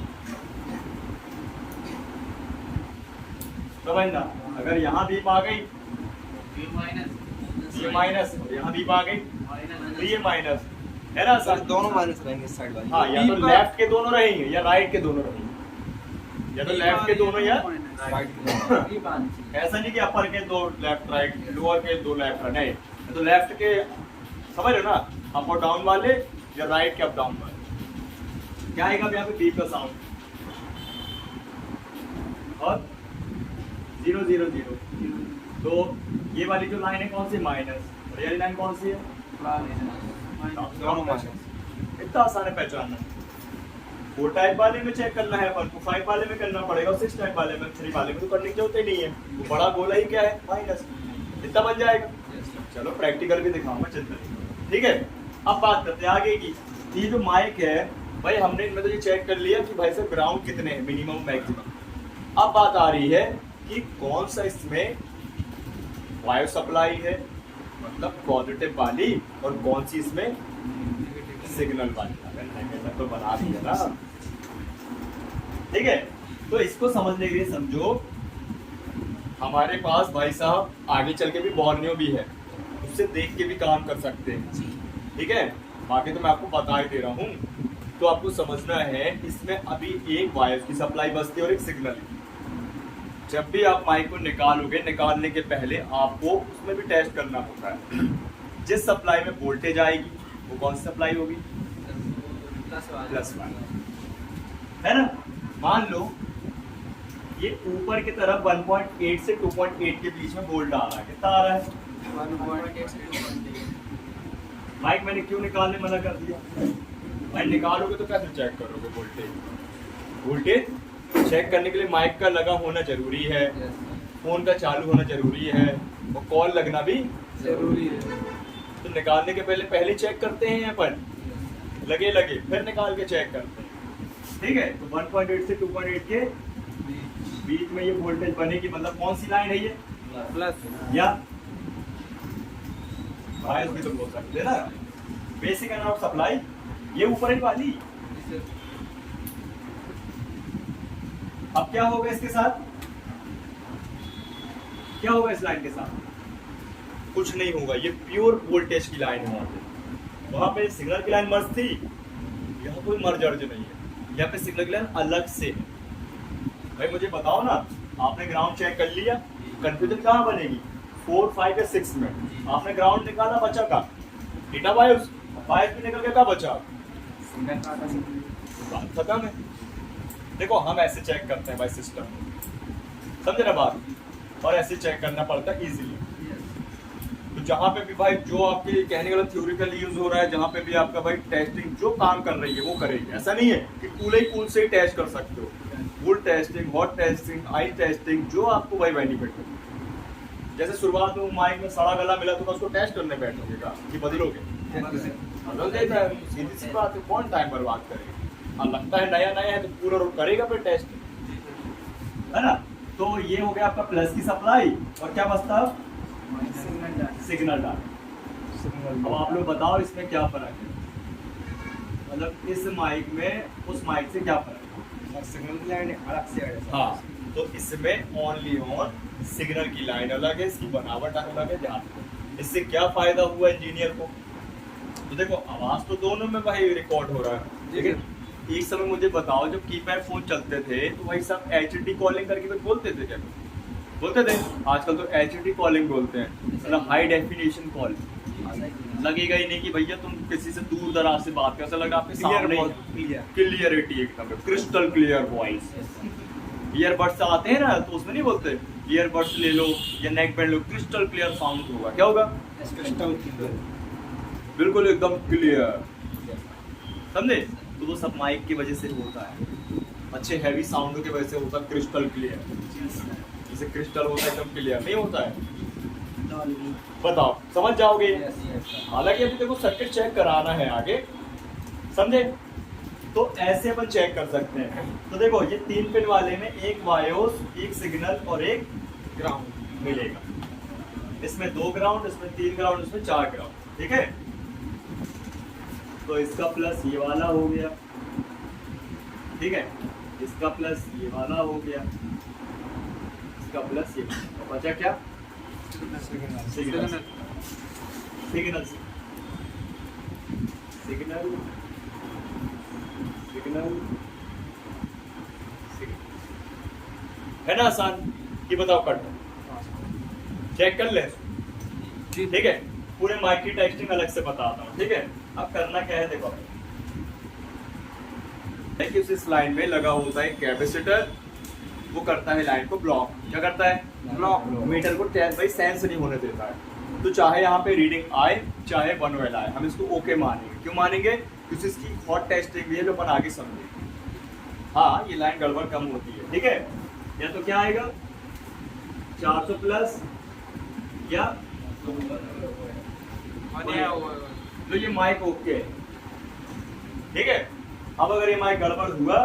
समझना। अगर यहाँ बीप आ गई ये माइनस, यहाँ बीप आ गई तो ये माइनस है ना सर सर। दोनों माइनस रहेंगे साइड वाले। हाँ, या तो लेफ्ट के दोनों रहेंगे या राइट के दोनों रहेंगे, या तो लेफ्ट के दोनों या ऐसा नहीं कि अपर के 2 लेफ्ट राइट, लोअर के 2 लेफ्ट नहीं, तो लेफ्ट के समझ रहे हो ना, अप और डाउन वाले या राइट के अप डाउन वाले। क्या आएगा यहाँ पे बीप का साउंड, और 0 0 0। तो ये वाली जो लाइन है कौन सी, माइनस, और ये लाइन कौन सी है, दोनों माइनस। इतना आसान है पहचानना। 4 टाइप वाले में चेक करना है अपन को, 5 वाले में करना पड़ेगा, और 6 टाइप वाले में, 3 वाले में तो करने की जरूरत ही नहीं है। वो बड़ा गोला ही क्या है, माइनस, इतना बन जाएगा। चलो प्रैक्टिकल भी दिखाऊंगा, चिंता नहीं, ठीक है। अब बात करते हैं आगे की। ये जो माइक है भाई, हमने इनमें तो ये चेक कर लिया कि भाई साहब ग्राउंड कितने हैं, मिनिमम मैक्सिमम। अब बात आ रही है कि कौन सा इसमें वायु सप्लाई है, मतलब पॉजिटिव वाली, और कौन सी इसमें सिग्नल वाली। अगर नेगेटिव तो बना दिया ना, ठीक है। तो इसको समझने के लिए समझो, हमारे पास भाई साहब आगे चल के भी बोर्नियो भी है, उससे देख के भी काम कर सकते हैं, ठीक है। बाकी तो मैं आपको बता ही दे रहा हूँ। तो आपको समझना है, इसमें अभी एक वायर की सप्लाई बचती है और एक सिग्नल। जब भी आप माइक को निकालोगे, निकालने के पहले आपको उसमें भी टेस्ट करना होता है। जिस सप्लाई में वोल्टेज आएगी वो कौन सी सप्लाई होगी, प्लस वाली, है ना। मान लो ये ऊपर की तरफ 1.8 से 2.8 के बीच में वोल्ट आ रहा है, कितना आ रहा है, 1.8 से 2.8। माइक मैंने क्यों निकालने मना कर दिया, भाई निकालोगे तो कैसे चेक करोगे वोल्टेज। वोल्टेज चेक करने के लिए माइक का लगा होना जरूरी है, फोन का चालू होना जरूरी है, और कॉल लगना भी जरूरी है। तो निकालने के पहले चेक करते हैं अपन, लगे फिर निकाल के चेक करते हैं, ठीक है। तो 1.8 से 2.8 के बीच में ये वोल्टेज बनेगी, मतलब कौन सी लाइन है ये, प्लस या बायस भी तो बोल सकते हैं ना, बेसिक एंड आउट सप्लाई, ये ऊपर ही वाली। अब क्या होगा इसके साथ, क्या होगा इस लाइन के साथ, कुछ नहीं होगा, ये प्योर वोल्टेज की लाइन है। वहां पे सिग्नल की लाइन मर्ज थी, यहाँ कोई मर्ज अर्ज नहीं है, यहाँ पे सिग्नल की लाइन अलग से है। भाई मुझे बताओ ना, आपने ग्राउंड चेक कर लिया, कंफ्यूजन कहाँ बनेगी, 4, 5 या 6 में। आपने ग्राउंड निकाला, बचा का डेटा बायस भी निकल के क्या बचा, बात खत्म है। देखो हम ऐसे चेक करते हैं भाई सिस्टम, समझे ना बात, और ऐसे चेक करना पड़ता है इजीली। तो जहाँ पे भी भाई जो आपके कहने का थ्योरिकल यूज हो रहा है, जहाँ पे भी आपका भाई टेस्टिंग जो काम कर रही है वो करेगी। ऐसा नहीं है कि कूल से ही टेस्ट कर सकते हो, कूल टेस्टिंग, हॉट टेस्टिंग, आई टेस्टिंग, जो आपको भाई बेनिफिट हो। जैसे शुरुआत में माइक में सड़ा गला मिला तो उसको टेस्ट करने बैठोगे का कि बदलोगे, बदल देता है, सीधी सी बात है, कौन टाइम बर्बाद करेगा। हाँ लगता है नया है तो पूरा करेगा फिर टेस्ट, है ना। तो ये हो गया आपका प्लस की सप्लाई, और क्या बचता है, सिग्नल डाल। अब आप लोग बताओ इसमें क्या फर्क है, मतलब इस माइक में उस माइक से क्या फर्क है। सिग्नल की लाइन अलग से है। हाँ, तो इसमें ओनली ऑन सिग्नल की लाइन अलग है, इसकी बनावट अलग है। ध्यान दो, इससे क्या फायदा हुआ इंजीनियर को। तो देखो आवाज तो दोनों में भाई रिकॉर्ड हो रहा है, लेकिन एक समय मुझे बताओ जब कीपैड फोन चलते थे तो भाई सब एचडी कॉलिंग करके कुछ बोलते थे, क्या बोलते थे, आजकल तो एचडी कॉलिंग बोलते हैं, मतलब हाई डेफिनेशन कॉल। लगेगा ही नहीं कि भैया तुम किसी से दूर दराज से बात कर, ऐसा लगा आपके सामने क्लियरिटी एकदम क्रिस्टल क्लियर वॉइस। ईयरबड्स आते हैं ना तो उसमें नहीं बोलते ईयरबड्स ले लो या नेक बैंड लो, क्रिस्टल क्लियर साउंड होगा। क्या होगा? बिल्कुल एकदम क्लियर, समझे? तो वो सब माइक की वजह से होता है, अच्छे हैवी साउंड की वजह से होता है क्रिस्टल क्लियर। जैसे क्रिस्टल होता है एकदम क्लियर नहीं होता है। बताओ समझ जाओगे? हालांकि अभी देखो सर्किट चेक कराना है आगे, समझे? तो ऐसे अपन चेक कर सकते हैं। तो देखो ये 3 पिन वाले में एक वायोस, एक सिग्नल और एक ग्राउंड मिलेगा। इसमें 2 ग्राउंड, इसमें 3 ग्राउंड, इसमें 4 ग्राउंड। ठीक है, तो इसका प्लस ये वाला हो गया, ठीक है, इसका प्लस ये वाला हो गया, इसका प्लस ये, तो बचा क्या? सिग्नल सिग्नल सिग्नल सिग्नल है ना आसान? ये बताओ कट चेक कर ले, ठीक है? पूरे माइक की टेस्टिंग अलग से बताता हूँ, ठीक है? अब करना क्या है देखो, इस लाइन में लगा होता है कैपेसिटर, वो करता है लाइन को ब्लॉक। क्या करता है? ब्लॉक। मीटर को भाई सेंस नहीं होने देता है। तो चाहे यहाँ पे रीडिंग आए चाहे 1 वेल आए, हम इसको ओके मानेंगे। क्यों मानेंगे? क्योंकि इसकी हॉट टेस्टिंग भी है जो अपन आगे समझेंगे। हाँ, ये लाइन गड़बड़ कम होती है, ठीक है? या तो क्या आएगा 400 प्लस या तो ये माइक ओके है, ठीक है? अब अगर ये माइक गड़बड़ हुआ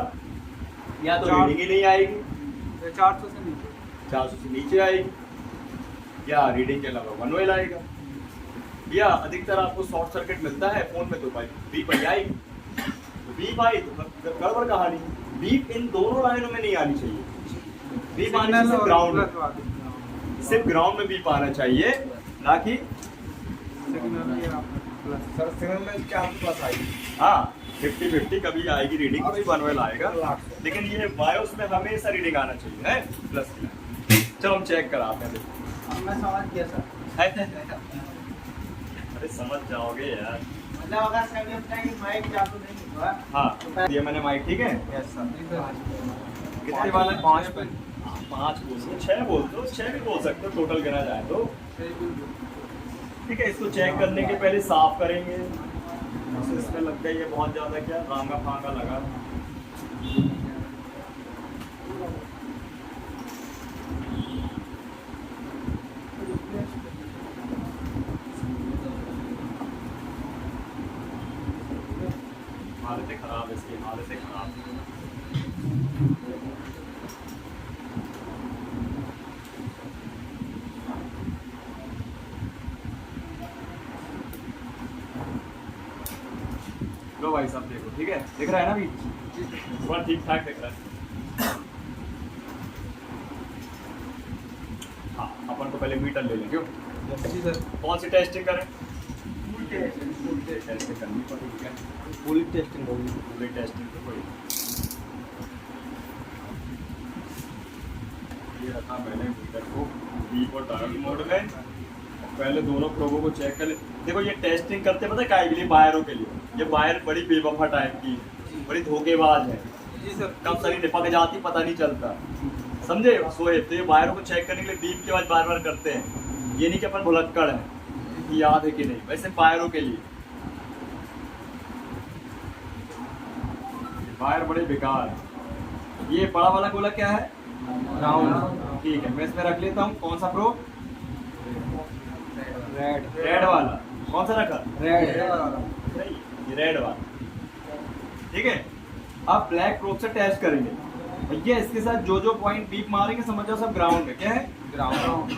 या तो रीडिंग ही नहीं आएगी, 400 से नीचे आएगी, या रीडिंग के अलावा 1 वेल आएगा, या अधिकतर आपको शॉर्ट सर्किट मिलता है फोन में तो भाई बीप ही आएगी। तो बीप आई तो गड़बड़ कहानी। बीप इन दोनों लाइनों में नहीं आनी चाहिए, बीप आनी चाहिए ग्राउंड, सिर्फ ग्राउंड में बीप आना चाहिए, ना कि हाँ 50-50 कभी आएगी रीडिंग, कभी 1 वेल आएगा, लेकिन ये बायोस में हमेशा रीडिंग आना चाहिए है प्लस। चलो हम चेक कराते हैं। मैं समझ गया सर। अरे समझ जाओगे यार, मतलब अगर कभी अपना ये माइक चालू नहीं हुआ, हाँ ये मैंने माइक, ठीक है? Yes sir. कितने वाला? 5 पे 5 बोल दो, 6 बोल दो, 6 भी बोल सकते हो टोटल गिना जाए तो, ठीक है? इसको चेक करने के पहले साफ करेंगे। इसमें लगता है ये बहुत ज्यादा क्या रांगा फांगा लगा। हालतें खराब है इसकी, हालतें खराब। लो भाई साहब देखो, ठीक है? दिख रहा है ना अभी? बहुत ठीक ठाक दिख रहा है। हाँ, अपन तो पहले मीटर ले लें। क्यों? जी सर। कौन सी टेस्टिंग करें? टेस्टिंग करनी पड़ेगी क्या? पूरी टेस्टिंग होगी। पूरी टेस्टिंग तो कोई ये रखा मैंने मीटर को डीप और डायोड मोड में, पहले दोनों प्रोबों को चेक कर ले। देखो ये टेस्टिंग करते पता है काय के लिए? वायरों के लिए। ये वायर बड़ी बेवफा टाइप की, बड़ी धोखेबाज है। जी सर। कब सरी निपक जाती पता नहीं चलता, समझे? सोए तो ये वायरों को चेक करने के लिए बीप की आवाज बार बार करते हैं। ये नहीं कि अपन भुलक्कड़ है, याद है कि नहीं, वैसे वायरों के लिए वायर बड़े बेकार है। ये बड़ा वाला गोला क्या है? ग्राउंड। ठीक है, मैं इसमें रख लेता हूँ। कौन सा प्रो? रेड वाला। कौन सा रखा? रेड। सही, ये रेड वाला, ठीक है? आप ब्लैक प्रोब से टेस्ट करेंगे भैया, इसके साथ जो जो पॉइंट बीप मारेंगे समझ जाओ सब ग्राउंड है। क्या है? ग्राउंड।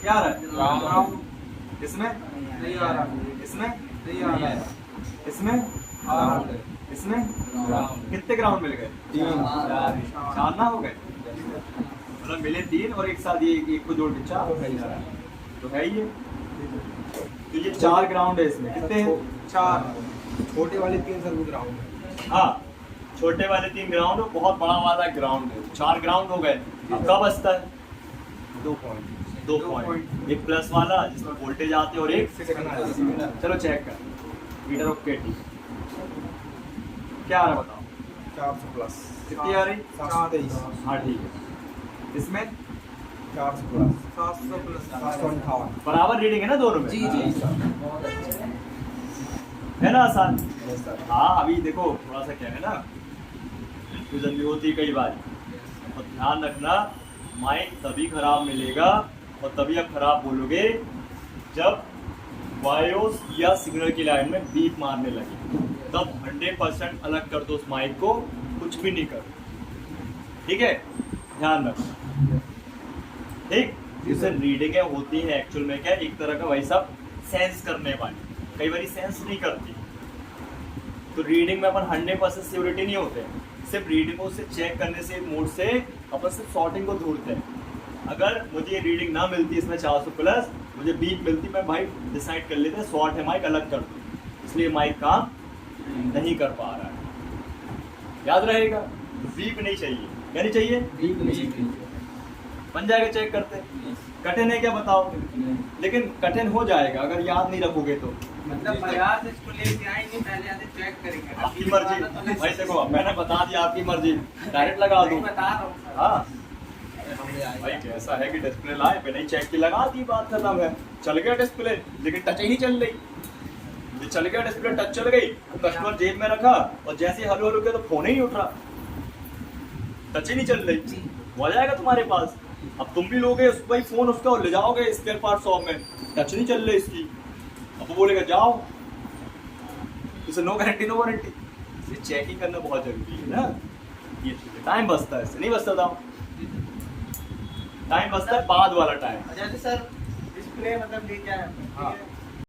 क्या आ रहा है? ग्राउंड। इसमें नहीं आ रहा, इसमें नहीं आ रहा, इसमें ग्राउंड। इसमें ग्राउंड। कितने ग्राउंड मिल गए? 3 4 ना हो गए, मतलब मिले 3 और एक साथ ये एक को जोड़ के 4 तो है ये। तो ये 4 ग्राउंड है इसमें। कितने हैं? 4। छोटे वाले 3 सर वो ग्राउंड है। हाँ, छोटे वाले 3 ग्राउंड और बहुत बड़ा वाला ग्राउंड है। 4 ग्राउंड हो गए। अब कब बचता है? 2 पॉइंट। दो पॉइंट, एक प्लस वाला जिसमें वोल्टेज आते हैं और एक सिग्नल। चलो चेक कर मीटर ऑफ केटी क्या आ रहा है बताओ 400 प्लस कितनी आ रही? 723 हाँ ठीक है, इसमें 400 प्लस 700 प्लस 758 बराबर रीडिंग है ना दोनों में? जी जी बहुत अच्छे हैं। है ना आसान? Yes sir. हाँ अभी देखो थोड़ा सा क्या है ना कंफ्यूजन भी होती है कई बार, और ध्यान रखना माइक तभी खराब मिलेगा और तभी आप खराब बोलोगे जब वायोस या सिग्नल की लाइन में बीप मारने लगे, तब 100% अलग कर दो उस माइक को, कुछ भी नहीं करो, ठीक है? ध्यान रखना, ठीक? जिससे रीडिंगें होती हैं एक्चुअल में क्या एक तरह का वही सब सेंस करने वाली, कई बार सेंस नहीं करती, तो रीडिंग में अपन 100% सिक्योरिटी नहीं होते, सिर्फ रीडिंग को से चेक करने से मोड से अपन सिर्फ शॉर्टिंग को ढूंढते हैं। अगर मुझे ये रीडिंग ना मिलती इसमें 400 प्लस, मुझे बीप मिलती, मैं भाई डिसाइड कर लेते शॉर्ट है माइक अलग कर दूँ, इसलिए माइक काम नहीं कर पा रहा है। याद रहेगा बीप नहीं चाहिए, क्या नहीं चाहिए? बन जाएगा, चेक करते। कठिन है क्या बताओ? लेकिन कठिन हो जाएगा अगर याद नहीं रखोगे तो। मतलब प्रयास इसको लेके आएंगे, पहले आते चेक करेंगे। आपकी मर्जी भाई, देखो मैंने बता दिया आपकी मर्जी, डायरेक्ट लगा दूं। बता रहा हूँ सर। हाँ भाई कैसा है कि डिस्प्ले लाए पे नहीं चेक की लगा दी, बात खत्म है। चल गया डिस्प्ले लेकिन टच ही नहीं चल रही, ये चल गया डिस्प्ले, टच चल गई, कस्टमर जेब में रखा और जैसे हलो हलो किया तो फोन ही नहीं उठ रहा, टच ही नहीं चल रही, हो जाएगा तुम्हारे पास। अब तुम भी लोगे भाई फोन उसका और ले जाओगे स्पेयर पार्ट शॉप में, टच नहीं चल रही इसकी, अब वो बोलेगा जाओ, इसे नो गारंटी नो वारंटी, इसलिए चेकिंग करना बहुत जरूरी है ना। ये टाइम बचता है, इससे नहीं बचता था, टाइम बचता है बाद वाला टाइम। जैसे सर डिस्प्ले मतलब लेके आए, ठीक है?